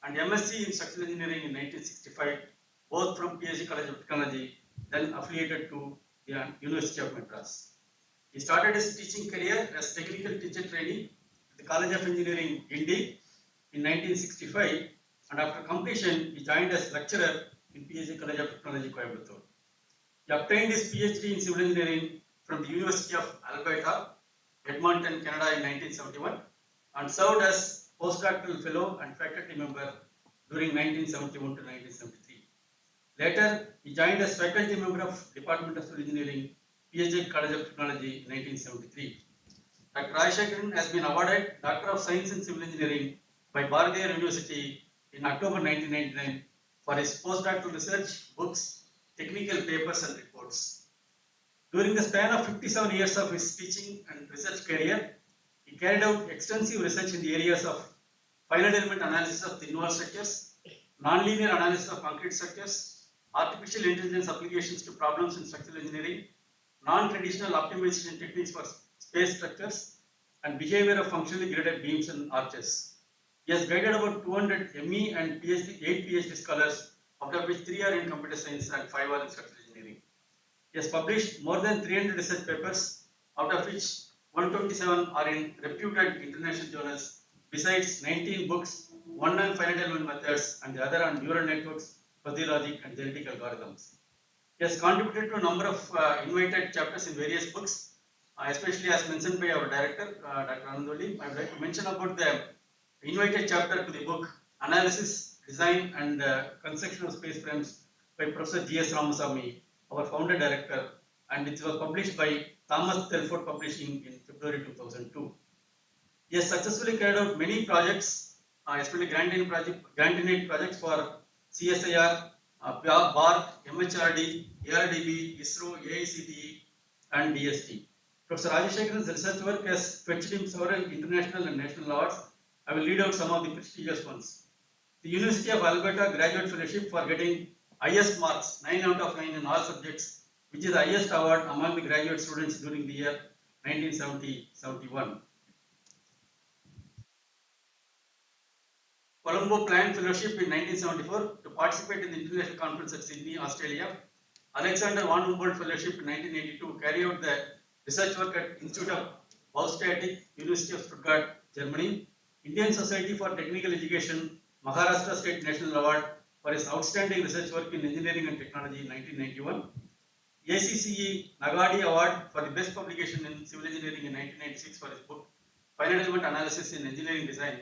and MSc in Structural Engineering in 1965, both from PhD College of Technology, then affiliated to the University of Madras. He started his teaching career as technical teacher trainee at the College of Engineering, Guindy, in 1965, and after completion, he joined as lecturer in PhD College of Technology, Coimbatore. He obtained his PhD in Civil Engineering from the University of Alberta, Edmonton, Canada in 1971, and served as postdoctoral fellow and faculty member during 1971 to 1973. Later, he joined as faculty member of Department of Civil Engineering, PhD College of Technology in 1973. Dr. Rajashekaran has been awarded Doctor of Science in Civil Engineering by Bharatiyar University in October 1999 for his postdoctoral research, books, technical papers and reports. During the span of 57 years of his teaching and research career, he carried out extensive research in the areas of finite element analysis of thin wall structures, nonlinear analysis of concrete structures, artificial intelligence applications to problems in structural engineering, non-traditional optimization techniques for space structures, and behavior of functionally graded beams and arches. He has guided about 200 ME and PhD, 8 PhD scholars, out of which 3 are in computer science and 5 are in structural engineering. He has published more than 300 research papers, out of which 127 are in reputed international journals, besides 19 books, one on finite element methods and the other on neural networks, fuzzy logic and genetic algorithms. He has contributed to a number of invited chapters in various books, especially as mentioned by our director, Dr. Anandoli. I would like to mention about the invited chapter to the book Analysis, Design and Construction of Space Frames by Professor G.S Ramaswamy, our founder director, and it was published by Thomas Telford Publishing in February 2002. He has successfully carried out many projects, especially grant-in projects for CSIR, BARC, MHRD, ARDB, ISRO, AICTE, and DST. Professor Rajashekaran's research work has fetched him several international and national awards. I will read out some of the prestigious ones. The University of Alberta Graduate Fellowship for getting highest marks, 9 out of 9 in all subjects, which is the highest award among the graduate students during the year 1970-71. Colombo Client Fellowship in 1974 to participate in the International Conference at Sydney, Australia. Alexander von Humboldt Fellowship in 1982 carry out the research work at Institute of Baustatik, University of Stuttgart, Germany. Indian Society for Technical Education, Maharashtra State National Award for his outstanding research work in engineering and technology in 1991. ACCE Nagadi Award for the best publication in civil engineering in 1996 for his book Finite Element Analysis in Engineering Design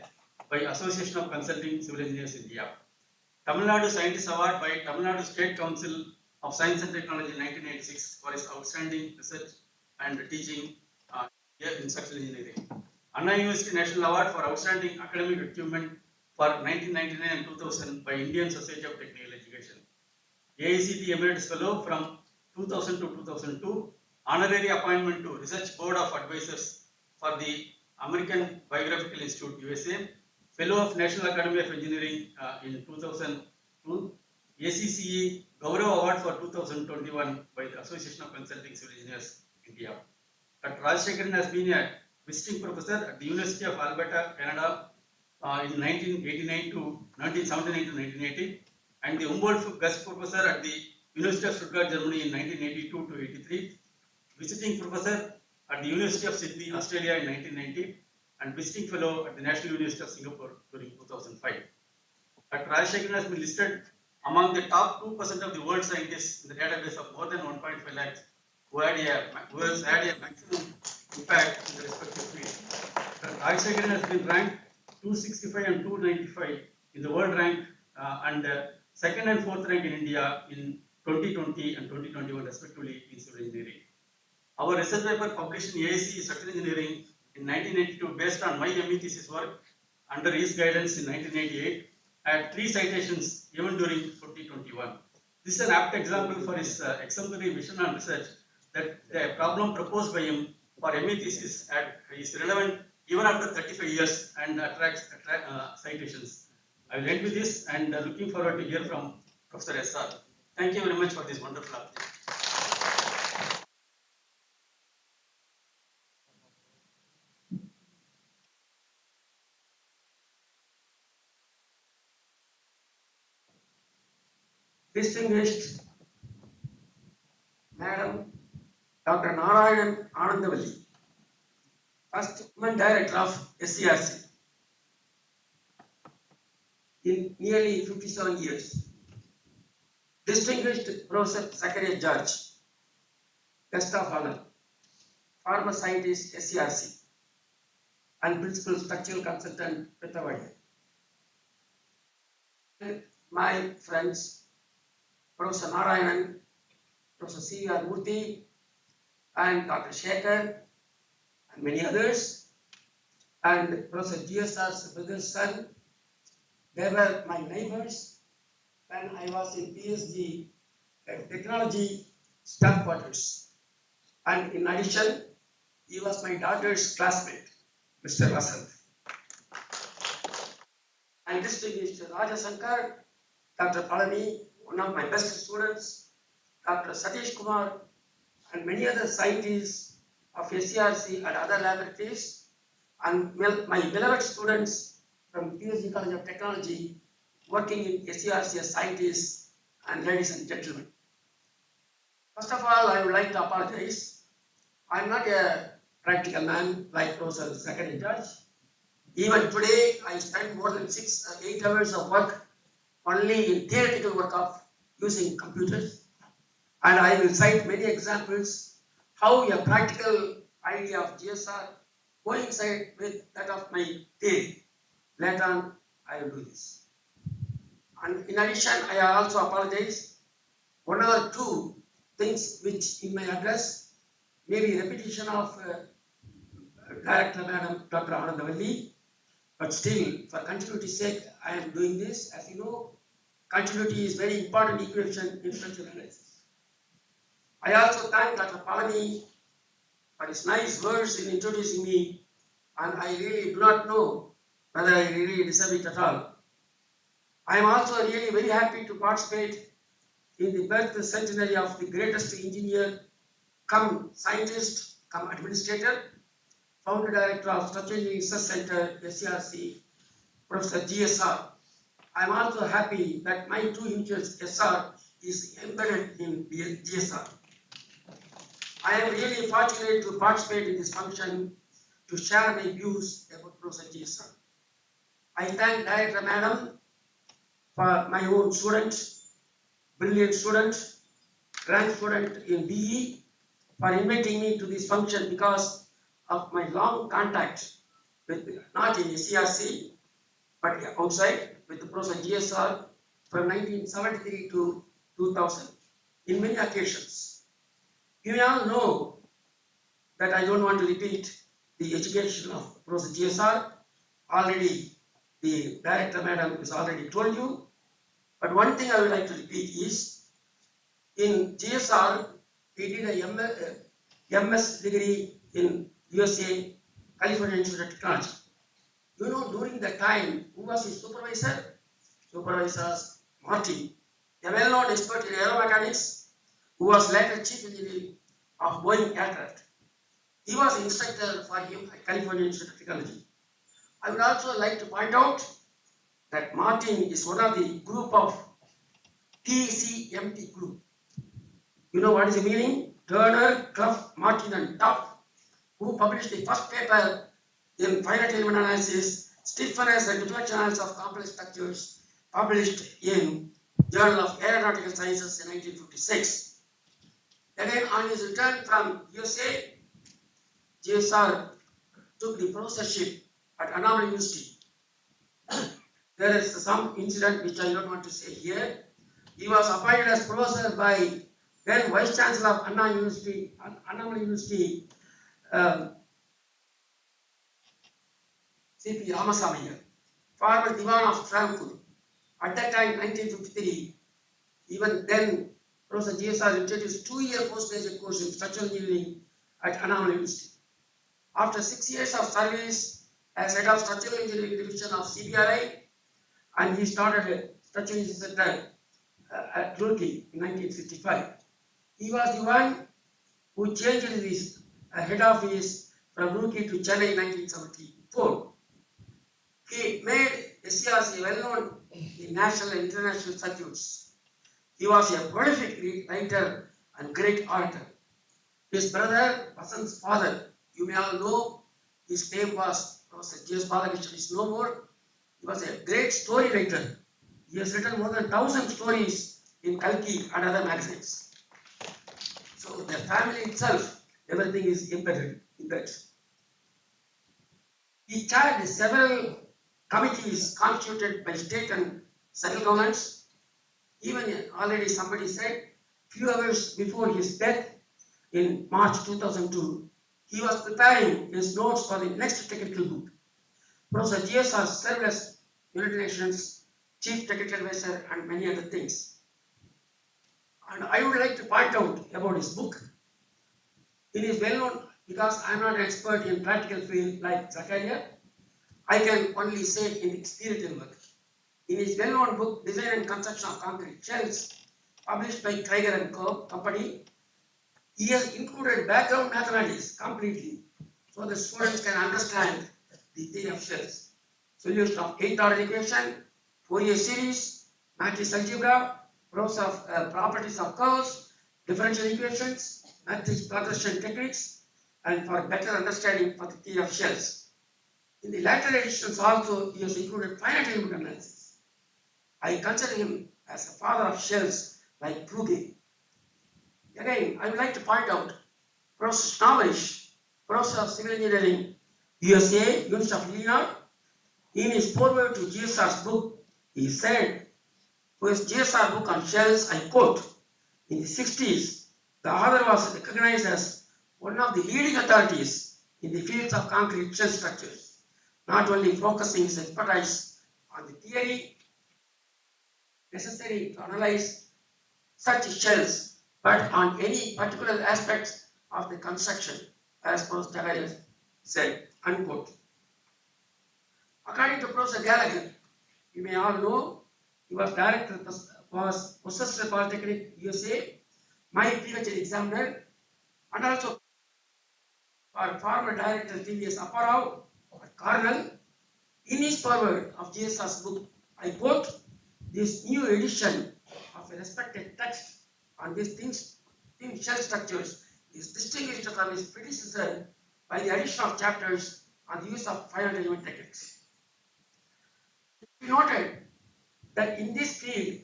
by Association of Consulting Civil Engineers India. Tamil Nadu Scientist Award by Tamil Nadu State Council of Science and Technology in 1986 for his outstanding research and teaching in structural engineering. Anna University National Award for outstanding academic achievement for 1999 and 2000 by Indian Society of Technical Education. AICTE Emeritus Fellow from 2000 to 2002, honorary appointment to Research Board of Advisors for the American Biographical Institute, USA, Fellow of National Academy of Engineering in 2002, ACCE Gaurav Award for 2021 by the Association of Consulting Civil Engineers, India. Dr. Rajashekaran has been a visiting professor at the University of Alberta, Canada in 1979 to 1980, and the Humboldt guest professor at the University of Stuttgart, Germany in 1982 to 83, visiting professor at the University of Sydney, Australia in 1990, and visiting fellow at the National University of Singapore during 2005. Dr. Rajashekaran has been listed among the top 2% of the world scientists in the database of more than 1.5 lakhs who has had a maximum impact in the respective field. Dr. Rajashekaran has been ranked 265 and 295 in the world rank and second and fourth rank in India in 2020 and 2021 respectively in civil engineering. Our research paper published in AICTE Structural Engineering in 1982 based on my ME thesis work under his guidance in 1988 had 3 citations even during 2021. This is an apt example for his exemplary vision on research that the problem proposed by him for ME thesis is relevant even after 35 years and attracts citations. I will end with this and looking forward to hear from Professor SR. Thank you very much for this wonderful opportunity. Distinguished Madam Dr. Narayan Anandavalli, first woman director of SCRC in nearly 57 years. Distinguished Professor Zacharias George, guest of honor, former scientist SCRC and principal structural consultant Pethavadi. My friends, Professor Narayanan, Professor C.R. Murthy, and Dr. Shekhar, and many others, and Professor G.S.'s brother's son. They were my neighbors when I was in PhD technology staff quarters. And in addition, he was my daughter's classmate, Mr. Vasant. And distinguished Raja Shankar, Dr. Palani, one of my best students, Dr. Satish Kumar, and many other scientists of SCRC and other laboratories, and my beloved students from PhD College of Technology working in SCRC as scientists, and ladies and gentlemen. First of all, I would like to apologize. I'm not a practical man like Professor Secretary Judge. Even today, I spend more than 6 or 8 hours of work only in theoretical work of using computers. And I will cite many examples how a practical idea of GSR coincide with that of my theory. Later on, I will do this. And in addition, I also apologize. One or two things which in my address may be repetition of Director Madam Dr. Anandavalli, but still, for continuity's sake, I am doing this. As you know, continuity is very important equation in structural analysis. I also thank Dr. Palani for his nice words in introducing me, and I really do not know whether I really deserve it at all. I am also really very happy to participate in the birth centenary of the greatest engineer, come scientist, come administrator, founder director of Structural Engineering Research Center, SCRC, Professor G.S.R. I am also happy that my two initials, SR, is embedded in GSR. I am really fortunate to participate in this function to share my views about Professor G.S.R. I thank Director Madam for my own student, brilliant student, rank student in BE, for inviting me to this function because of my long contact with, not in SCRC, but outside with the Professor G.S.R. from 1973 to 2000 in many occasions. You all know that I don't want to repeat the education of Professor G.S.R. Already the Director Madam has already told you. But one thing I would like to repeat is, in GSR, he did a MS degree in USA, California Institute of Technology. You know, during that time, who was his supervisor? Supervisor Martin, a well-known expert in aeromechanics, who was later chief engineer of Boeing aircraft. He was instructor for him at California Institute of Technology. I would also like to point out that Martin is one of the group of TCMT group. You know what is the meaning? Turner, Clough, Martin and Tuff, who published the first paper in finite element analysis, stiffness and deflection analysis of complex structures, published in Journal of Aeronautical Sciences in 1956. Again, on his return from USA, GSR took the professorship at Anna University. There is some incident which I don't want to say here. He was appointed as professor by then Vice Chancellor of Anna University, C.P. Ramaswamy, former Diwan of Frankfurt. At that time, 1953, even then, Professor G.S.R. introduced 2-year postgraduate course in structural engineering at Anna University. After 6 years of service as head of structural engineering division of CBRI, and he started a structural engineering center at Roorkee in 1955. He was the one who changed his head office from Roorkee to Chennai in 1974. He made SCRC well known in national and international circuits. He was a prolific writer and great orator. His brother, Vasant's father, you may all know, his name was Professor G.S. Balakrishnan, is no more. He was a great story writer. He has written more than 1,000 stories in Kalki and other magazines. So the family itself, everything is embedded in that. He chaired several committees constituted by state and central governments. Even already somebody said, few hours before his death in March 2002, he was preparing his notes for the next technical book. Professor G.S served as United Nations Chief Technical Advisor and many other things. And I would like to point out about his book. It is well known, because I am not an expert in practical field like Zakaria. I can only say in experiential work. In his well-known book, Design and Construction of Concrete Shells, published by Krieger and Co. Company, he has included background mathematics completely, so the students can understand the theory of shells. Solution of 8th order equation, Fourier series, matrix algebra, properties of curves, differential equations, matrix progression techniques, and for better understanding for the theory of shells. In the latter editions also, he has included finite element analysis. I consider him as a father of shells like Kluge. Again, I would like to point out Professor Snoberish, Professor of Civil Engineering, USA, University of Illinois. In his foreword to GSR's book, he said, for his GSR book on shells, I quote, in the 60s, the author was recognized as one of the leading authorities in the fields of concrete shell structures, not only focusing his expertise on the theory necessary to analyze such shells, but on any particular aspects of the construction, as Professor Gallagher said, unquote. According to Professor Gallagher, you may all know, he was director, was Worcester Polytechnic, USA, my PhD examiner, and also for former director G.S Ramaswamy, Colonel. In his foreword of GSR's book, I quote, this new edition of a respected text on these thin shell structures is distinguished from his predecessor by the addition of chapters on the use of finite element techniques. It noted that in this field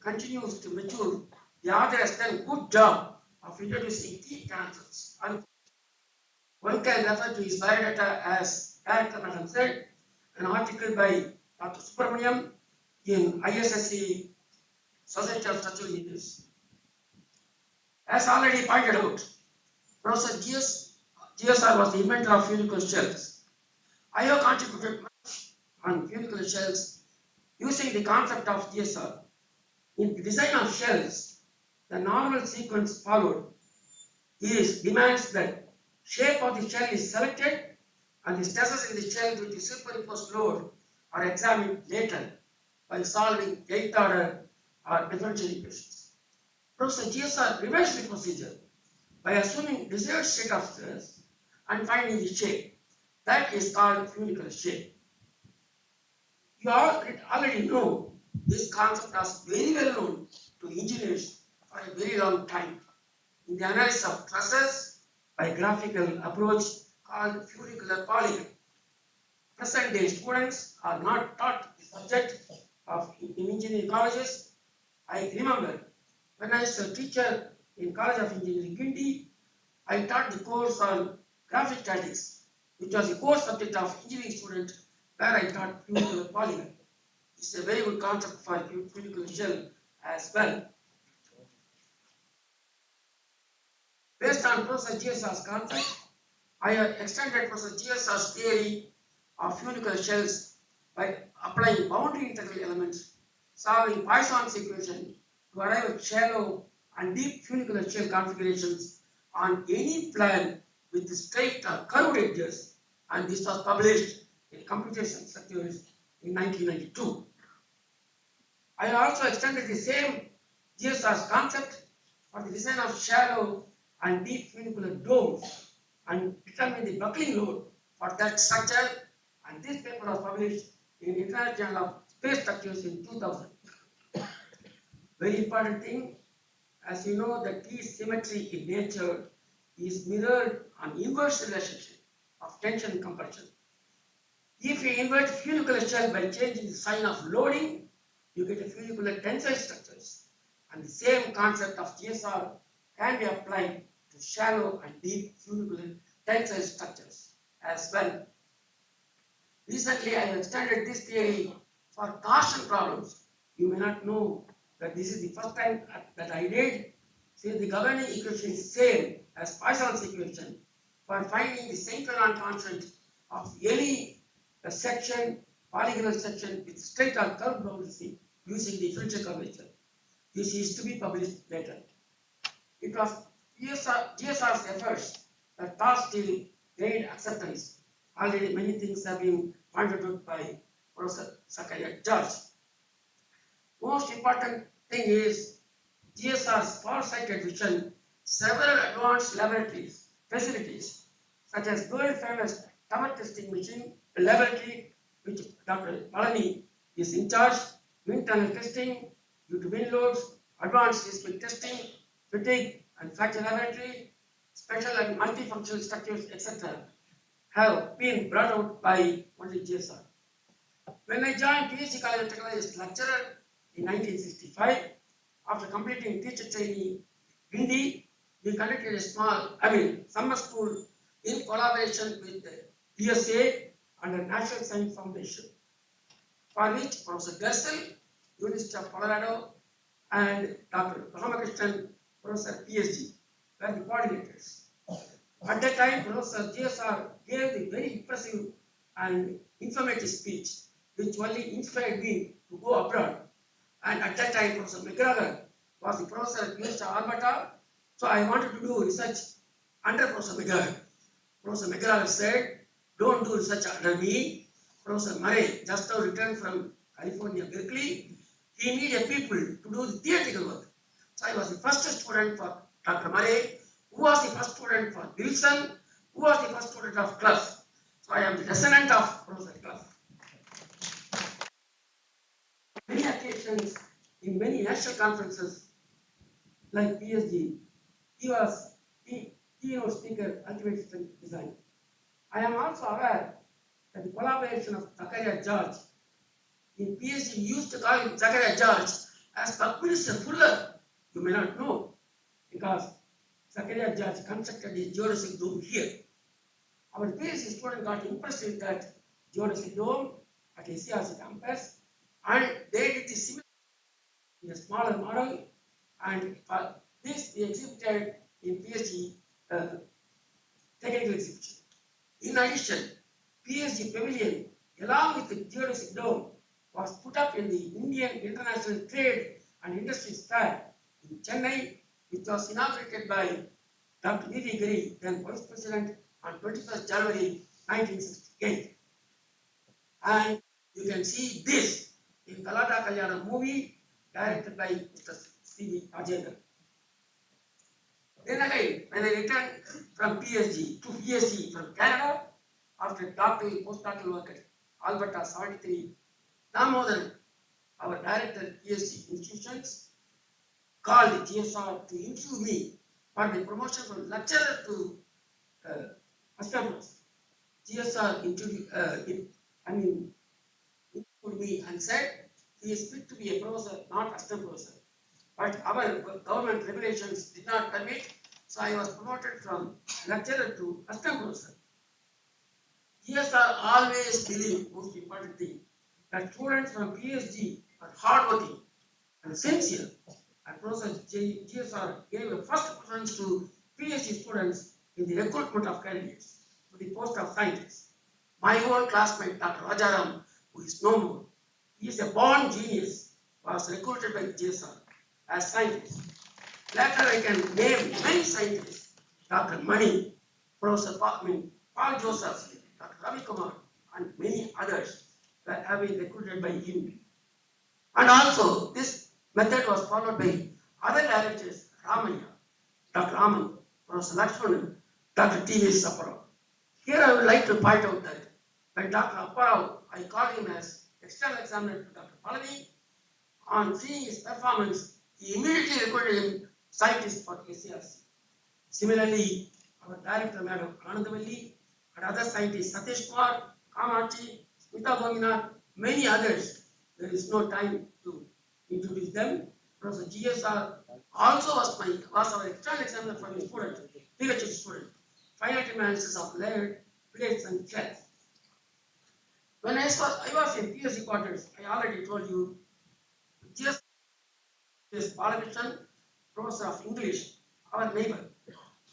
continues to mature, the author has done a good job of introducing key concepts. One can refer to his biodata as Director Madam said, an article by Dr. Subramaniam in ISSC Society of Structural Engineers. As already pointed out, Professor GSR was the inventor of funicular shells. I have contributed much on funicular shells using the concept of GSR. In the design of shells, the normal sequence followed demands that shape of the shell is selected and the stresses in the shell with the superimposed load are examined later by solving 8th order or differential equations. Professor GSR reversed the procedure by assuming desired state of stress and finding the shape. That is called funicular shape. You all already know this concept was very well known to engineers for a very long time. In the analysis of trusses by graphical approach called funicular polygon. Present day students are not taught the subject in engineering colleges. I remember when I was a teacher in College of Engineering, Guindy, I taught the course on graphic statics, which was a core subject of engineering student where I taught funicular polygon. It's a very good concept for funicular shell as well. Based on Professor GSR's concept, I have extended Professor GSR's theory of funicular shells by applying boundary integral elements, solving Poisson's equation to arrive at shallow and deep funicular shell configurations on any plan with straight or curved edges, and this was published in Computation Structures in 1992. I also extended the same GSR's concept for the design of shallow and deep funicular domes and determine the buckling load for that structure, and this paper was published in International Journal of Space Structures in 2000. Very important thing, as you know, the T symmetry in nature is mirrored on inverse relationship of tension and compression. If you invert funicular shell by changing the sign of loading, you get a funicular tensile structures, and the same concept of GSR can be applied to shallow and deep funicular tensile structures as well. Recently, I have extended this theory for torsion problems you may not know that this is the first time that I did. See, the governing equation is same as Poisson's equation for finding the central constant of any section, polygonal section with straight or curved boundary using the differential curvature. This is to be published later. It was GSR's efforts that thus still gained acceptance. Already many things have been pointed out by Professor CSIR-SERC. Most important thing is GSR's far-sighted vision. Several advanced laboratories, facilities, such as world-famous tower testing machine, a laboratory which Dr. Palani is in charge, wind tunnel testing due to wind loads, advanced seismic testing, fatigue and fracture laboratory, special and multifunctional structures, etc., have been brought out by only GSR. When I joined PhD College of Technology as lecturer in 1965, after completing teacher training in Hindi, we conducted a summer school in collaboration with the PSA and the National Science Foundation, for which Professor Gersel, University of Colorado, and Dr. Ramakrishnan, Professor PhD, were the coordinators. At that time, Professor GSR gave the very impressive and informative speech, which only inspired me to go abroad. And at that time, Professor McGregor was the professor at University of Alberta, so I wanted to do research under Professor McGregor. Professor McGregor said, "Don't do research under me. Professor Murray just now returned from California, Berkeley. He needed people to do the theoretical work." So I was the first student for Dr. Murray, who was the first student for Wilson, who was the first student of Clough. So I am the descendant of Professor Clough. Many occasions in many national conferences like PSG, he was keynote speaker, ultimate system design. I am also aware that the collaboration of CSIR-SERC in PSG, we used to call him CSIR-SERC as Minister Fuller. You may not know, because CSIR-SERC constructed a geodesic dome here. Our PhD student got impressed with that geodesic dome at a CRC campus, and they did the similar in a smaller model, and for this we exhibited in PhD technical exhibition. In addition, PhD pavilion along with the geodesic dome was put up in the Indian International Trade and Industries Fair in Chennai, which was inaugurated by Dr. V.V. Giri, then Vice President, on 21st January 1968. And you can see this in Kalata Kalyana movie directed by Mr. C.V. Rajendra. Then again, when I returned from PhD to PhD from Canada, after doctoral, postdoctoral work at Alberta 73, Damodaran, our director PhD institutions, called the GSR to interview me for the promotion from lecturer to assistant. GSR interviewed me and said he is fit to be a professor, not assistant professor. But our government regulations did not permit, so I was promoted from lecturer to assistant professor. GSR always believed, most important thing, that students from PhD are hardworking and sincere. And Professor GSR gave a first preference to PhD students in the recruitment of candidates to the post of scientist. My own classmate, Dr. Rajaram, who is no more, he is a born genius, was recruited by GSR as scientist. Later I can name many scientists, Dr. Mani, Professor Paul Joseph, Dr. Ravi Kumar, and many others that have been recruited by him. And also, this method was followed by other directors, Ramaya, Dr. Aman, Professor Lakshmanan, Dr. T.V. Sapparao. Here I would like to point out that when Dr. Apparao, I called him as external examiner to Dr. Palani. On seeing his performance, he immediately recruited him scientist for CSIR-SERC. Similarly, our director, Madam Anandavalli, and other scientists, Satish Kumar, Kamachi, Smita Bhomina, many others. There is no time to introduce them. Professor GSR also was our external examiner for the student, PhD student, finite analysis of layered plates and shells. When I was in PhD quarters, I already told you, G.S Balakrishnan, Professor of English, our neighbor,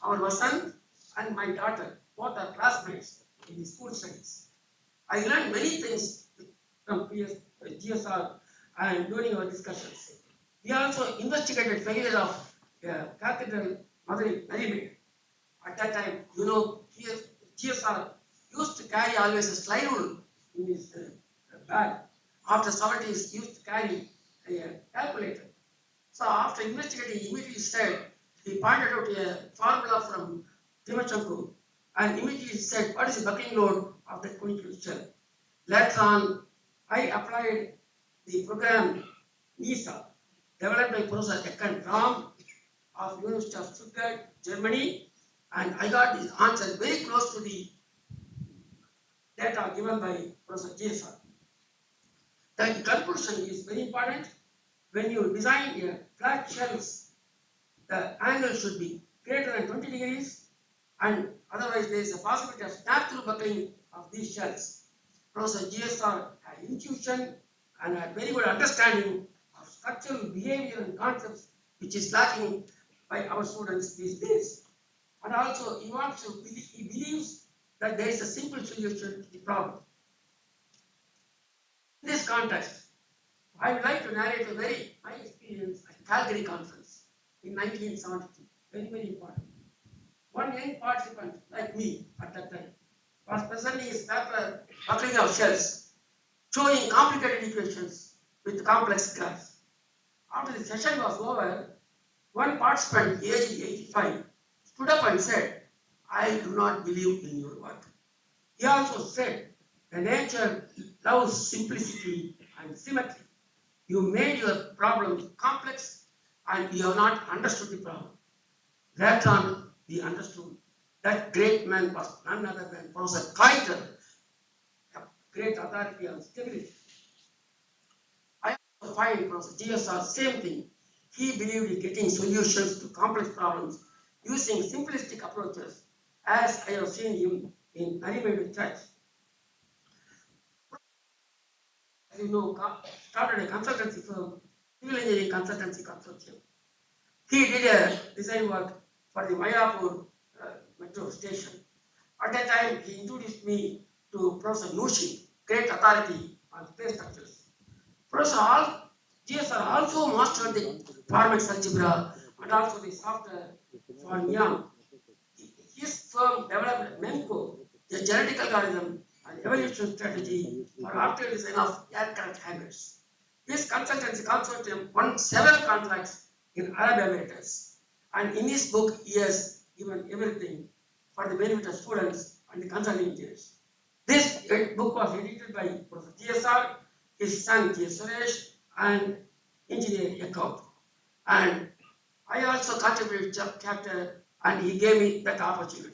our Vasant and my daughter, both are classmates in the school studies. I learned many things from GSR and during our discussions. We also investigated failure of Cathedral Mother Mary. At that time, you know, GSR used to carry always a slide rule in his bag. After 70s, used to carry a calculator. So after investigating, he immediately said, he pointed out a formula from Timachenko and immediately said, what is the buckling load of the conical shell? Later on, I applied the program NISA, developed by Professor Ekan Ram of University of Stuttgart, Germany, and I got the answer very close to the data given by Professor G.S. The conclusion is very important. When you design a flat shells, the angle should be greater than 20 degrees, and otherwise there is a possibility of snap-through buckling of these shells. Professor GSR had intuition and had very good understanding of structural behavior and concepts, which is lacking by our students these days. And also, he believes that there is a simple solution to the problem. In this context, I would like to narrate my experience at Calgary Conference in 1972. Very, very important. One young participant like me at that time was presenting his paper buckling of shells, showing complicated equations with complex graphs. After the session was over, one participant, aged 85, stood up and said, I do not believe in your work. He also said, the nature loves simplicity and symmetry. You made your problem complex and you have not understood the problem. Later on, we understood that great man was none other than Professor Kaiser, a great authority on stability. I also find Professor GSR same thing. He believed in getting solutions to complex problems using simplistic approaches, as I have seen him in Narimandu Church. As you know, started a consultancy firm, civil engineering consultancy consortium. He did a design work for the Mayapur metro station. At that time, he introduced me to Professor Nushi, great authority on space structures. Professor GSR also mastered the Formex algebra and also the software for Niam. His firm developed MEMCO, a genetic algorithm and evolution strategy for optical design of aircraft hangars. His consultancy consortium won several contracts in Arab Emirates, and in his book he has given everything for the benefit of students and the consulting engineers. This book was edited by Professor GSR, his son G.S Suresh, and engineer Yakov. And I also contributed chapter, and he gave me that opportunity.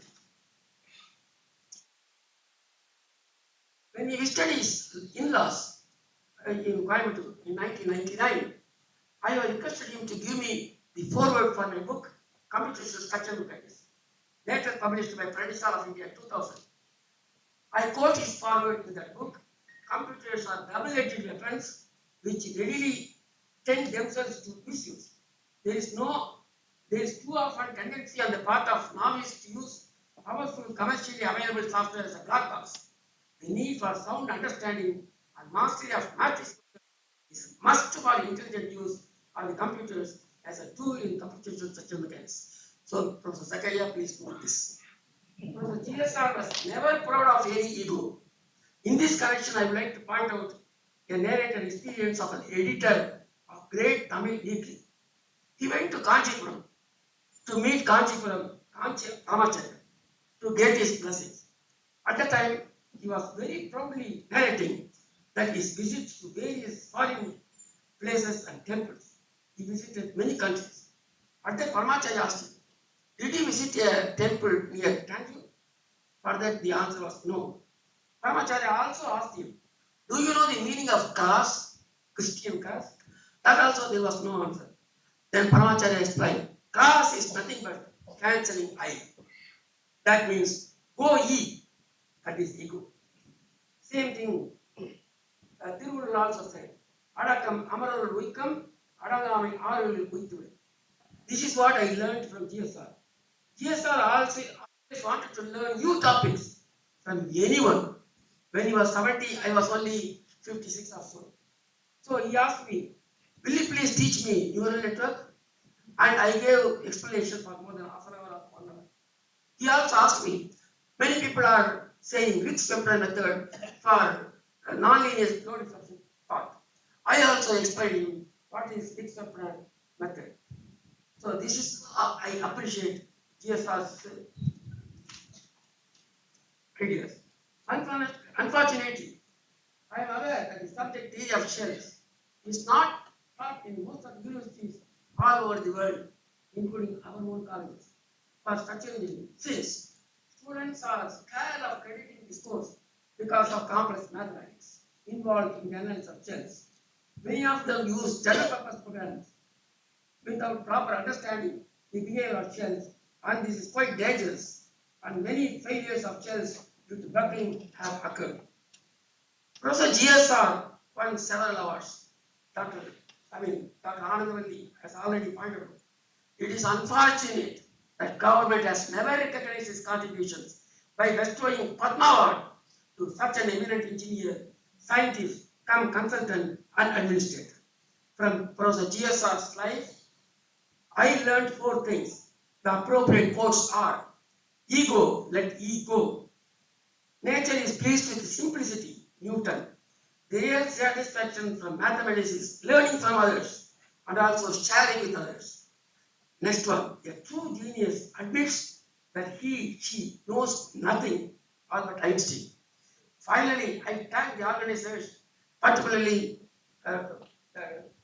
When he visited his in-laws in Coimbatore in 1999, I requested him to give me the foreword for my book, Computational Structural Mechanics, later published by Prentice of India 2000. I quote his foreword in that book. Computers are double-edged weapons which readily tend themselves to misuse. There is too often tendency on the part of novice to use powerful commercially available software as a black box. The need for sound understanding and mastery of matrix is must for intelligent use of the computers as a tool in computational structural mechanics. So, Professor Zakaria, please note this. Professor GSR was never proud of any ego. In this connection, I would like to point out a narrated experience of an editor of great Tamil weekly. He went to Kanchipuram to meet Ramachandra to get his blessings. At the time, he was very proudly narrating that his visits to various foreign places and temples. He visited many countries. At that, Paramacharya asked him, did he visit a temple near Tanjore? For that, the answer was no. Paramacharya also asked him, do you know the meaning of cross, Christian cross? That also there was no answer. Then Paramacharya explained, cross is nothing but cancelling I. That means, go ye. That is ego. Same thing, Tiruvallur also said, Adakam Amarul Vikam அடங்காமை ஆறுகளில் குதித்துவிடும். This is what I learned from GSR. GSR also always wanted to learn new topics from anyone. When he was 70, I was only 56 or so. So he asked me, will you please teach me neural network? And I gave explanation for more than half an hour or 1 hour. He also asked me, many people are saying Rick's temporal method for nonlinear low diffraction part. I also explained him what is Rick's temporal method. So this is, I appreciate GSR's ideas. Unfortunately, I am aware that the subject area of shells is not taught in most of the universities all over the world, including our own colleges, for structural engineering, since students are scared of crediting this course because of complex mathematics involved in the analysis of shells. Many of them use general purpose programs without proper understanding the behavior of shells, and this is quite dangerous, and many failures of shells due to buckling have occurred. Professor G.S.R. won several awards. Dr. Anandavalli has already pointed out. It is unfortunate that government has never recognized his contributions by bestowing Padma Award to such an eminent engineer, scientist, consultant, and administrator. From Professor G.S.R.'s life, I learned 4 things. The appropriate quotes are: ego, let E go. Nature is pleased with simplicity, Newton. The real satisfaction from mathematics is learning from others and also sharing with others. Next one, a true genius admits that she knows nothing, Albert Einstein. Finally, I thank the organizers, particularly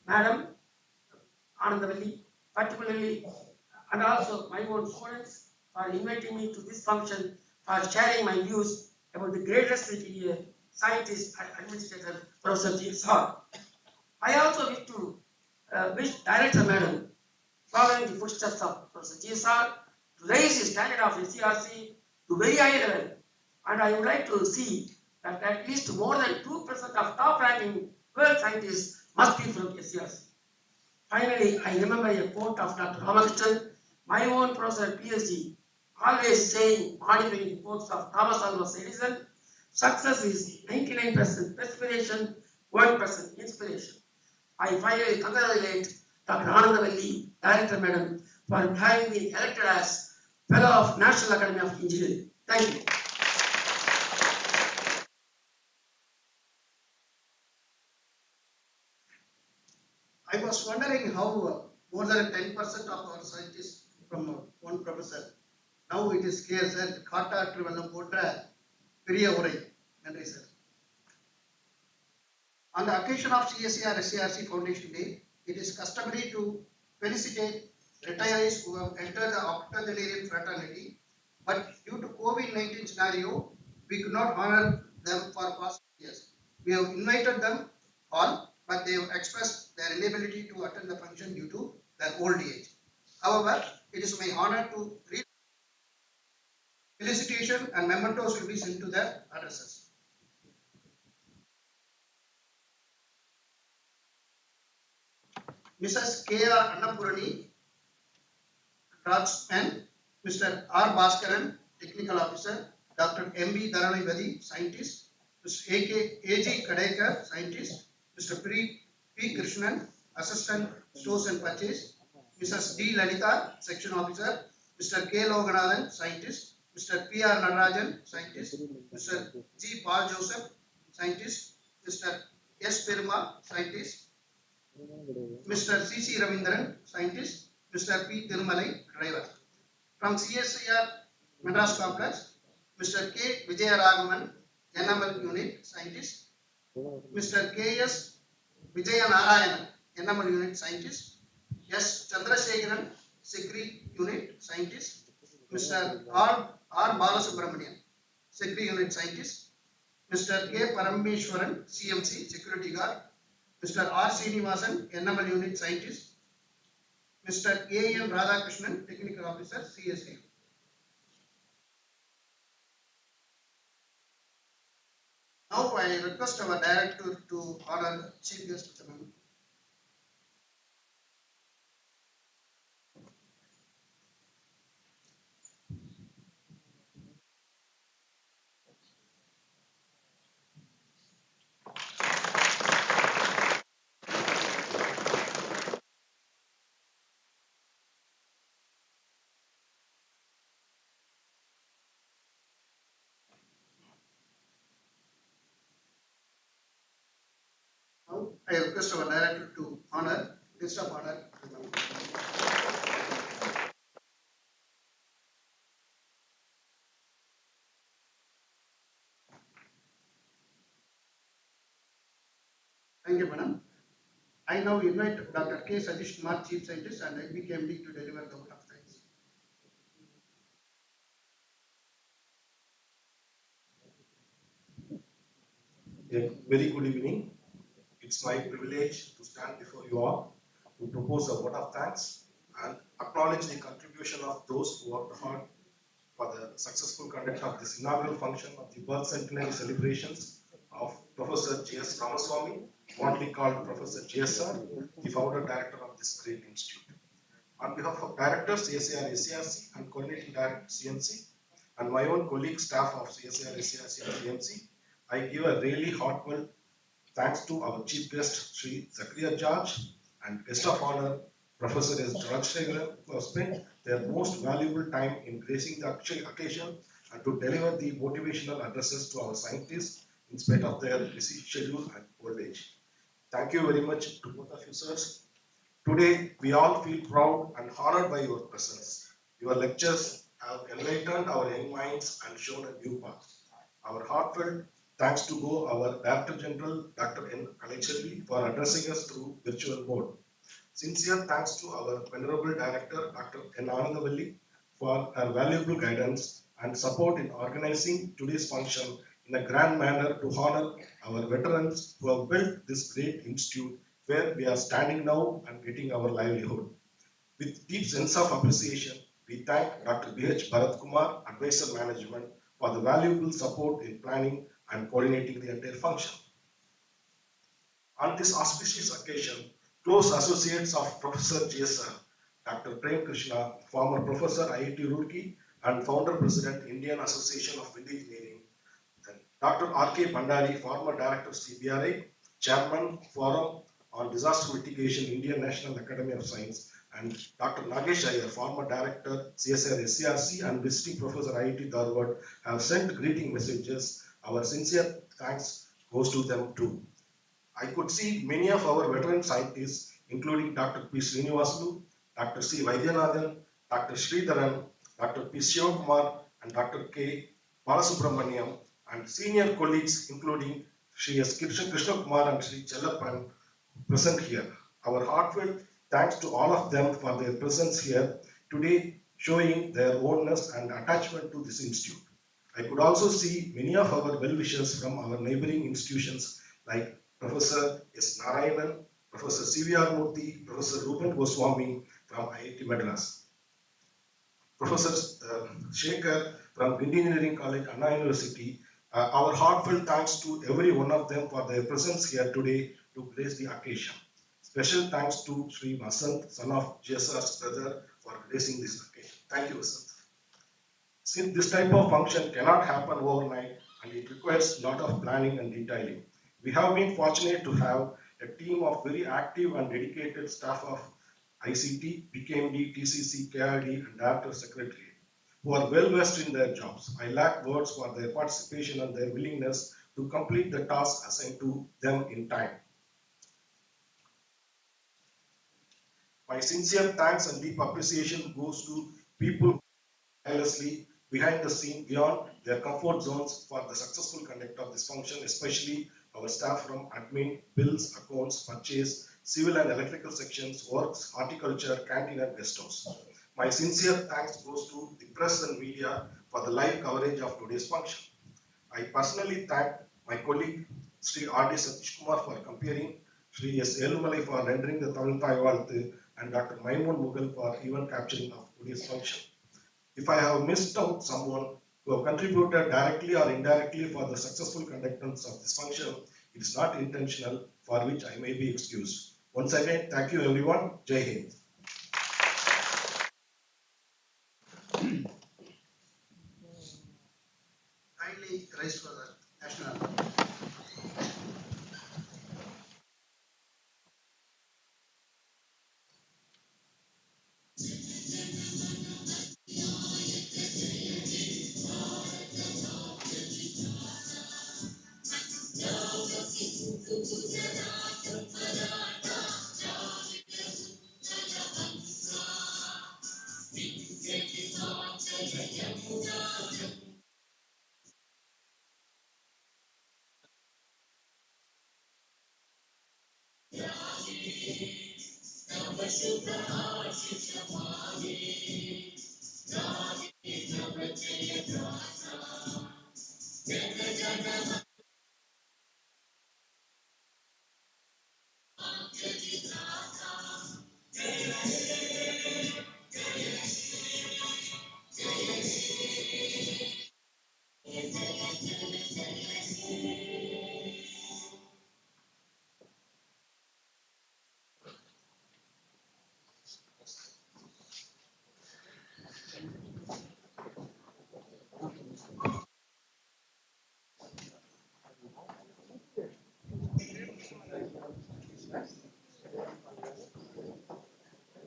Madam Anandavalli, particularly, and also my own students for inviting me to this function, for sharing my views about the greatest engineer, scientist, and administrator, Professor G.S.R. I also wish to wish Director Madam, following the footsteps of Professor G.S.R., to raise the standard of SERC to very high level, and I would like to see that at least more than 2% of top-ranking world scientists must be from SERC. Finally, I remember a quote of Dr. Ramakrishnan, my own professor PhD, always saying, monitoring the quotes of Thomas Alva Edison, success is 99% perspiration, 1% inspiration. I finally congratulate Dr. Anandavalli, Director Madam, for having been elected as Fellow of National Academy of Engineering. Thank you. I was wondering how more than 10% of our scientists from one professor. Now it is clear, sir. காட்டாற்று வெள்ளம் போன்ற பெரிய உரை. நன்றி sir. On the occasion of CSIR-SERC Foundation Day, it is customary to felicitate retirees who have entered the octogenarian fraternity, but due to COVID-19 scenario, we could not honor them for past years. We have invited them all, but they have expressed their inability to attend the function due to their old age. However, it is my honor to read felicitation and mementos will be sent to their addresses. Mrs. K.R. Annapurani, draftsman, Mr. R. Bhaskaran, technical officer, Dr. M.B. Dharanivadi, scientist, Mr. A.G. Kadekar, scientist, Mr. P. Krishnan, assistant, stores and purchase, Mrs. D. Lalita, section officer, Mr. K. Loganathan, scientist, Mr. P.R. Natarajan, scientist, Mr. G. Paul Joseph, scientist, Mr. S. Peruma, scientist, Mr. C.C. Ravindran, scientist, Mr. P. Thirumalai, driver. From CSIR Madras Complex, Mr. K. Vijayaraghavan, NML unit, scientist, Mr. K.S. Vijayanarayanan, NML unit, scientist, S. Chandrasekharan, Secretary unit, scientist, Mr. R. Balasubramanian, Secretary unit, scientist, Mr. K. Parameshwaran, CMC, security guard, Mr. R. Srinivasan, NML unit, scientist, Mr. A.N. Radhakrishnan, technical officer, CSI. Now I request our director to honor chief guest of the moment. I request our director to honor, list of honor. Thank you, madam. I now invite Dr. K. Satish Kumar, Chief Scientist and LBKMD to deliver the vote of thanks. A very good evening. It's my privilege to stand before you all to propose a vote of thanks and acknowledge the contribution of those who worked hard for the successful conduct of this inaugural function of the birth centenary celebrations of Professor G.S Ramaswamy, fondly called Professor GSR, the founder director of this great institute. On behalf of directors CSIR-SERC and coordinating director CNC and my own colleague staff of CSIR-SERC and CNC, I give a really heartfelt thanks to our chief guest Sri Zakaria George and guest of honor Professor S. Rajshekhar for spent their most valuable time in gracing the occasion and to deliver the motivational addresses to our scientists in spite of their busy schedule and old age. Thank you very much to both of you, sirs. Today, we all feel proud and honored by your presence. Your lectures have enlightened our young minds and shown a new path. Our heartfelt thanks to go our Director General, Dr. N. Kalaiselvi, for addressing us through virtual mode. Sincere thanks to our Venerable Director, Dr. N. Anandavalli, for her valuable guidance and support in organizing today's function in a grand manner to honor our veterans who have built this great institute where we are standing now and getting our livelihood. With deep sense of appreciation, we thank Dr. B.H. Bharat Kumar, Advisor Management, for the valuable support in planning and coordinating the entire function. On this auspicious occasion, close associates of Professor GSR, Dr. Prem Krishna, former Professor IIT Roorkee and Founder President Indian Association of Wind Engineering, Dr. R.K. Bhandari, former Director CBRI, Chairman Forum on Disaster Mitigation, Indian National Academy of Science, and Dr. Nagesh Iyer, former Director CSIR-SERC and Visiting Professor IIT Dharwad, have sent greeting messages. Our sincere thanks goes to them too. I could see many of our veteran scientists, including Dr. P. Srinivasulu, Dr. C. Vaidyanathan, Dr. Sridharan, Dr. P. Shivakumar, and Dr. K. Balasubramaniam, and senior colleagues, including Sri S. Krishna Kumar and Sri Chellappan, present here. Our heartfelt thanks to all of them for their presence here today, showing their ownness and attachment to this institute. I could also see many of our well-wishers from our neighboring institutions like Professor S. Narayanan, Professor C.V.R. Murthy, Professor Rupan Goswami from IIT Madras, Professor Shekhar from Wind Engineering College, Anna University. Our heartfelt thanks to every one of them for their presence here today to grace the occasion. Special thanks to Sri Vasant, son of GSR's brother, for gracing this occasion. Thank you, Vasant. Since this type of function cannot happen overnight and it requires a lot of planning and detailing, we have been fortunate to have a team of very active and dedicated staff of ICT, PKMD, TCC, KRD, and Director Secretary, who are well versed in their jobs. I lack words for their participation and their willingness to complete the task assigned to them in time. My sincere thanks and deep appreciation goes to people tirelessly behind the scene beyond their comfort zones for the successful conduct of this function, especially our staff from admin, bills, accounts, purchase, civil and electrical sections, works, horticulture, canteen and guest house. My sincere thanks goes to the press and media for the live coverage of today's function. I personally thank my colleague Sri R.D. Satish Kumar for comparing, Sri S. Elumalai for rendering the Tamil Thai Valthu, and Dr. Maimun Mughal for event capturing of today's function. If I have missed out someone who have contributed directly or indirectly for the successful conductance of this function, it is not intentional, for which I may be excused. Once again, thank you everyone. Jai Hind. Kindly rise for the national anthem.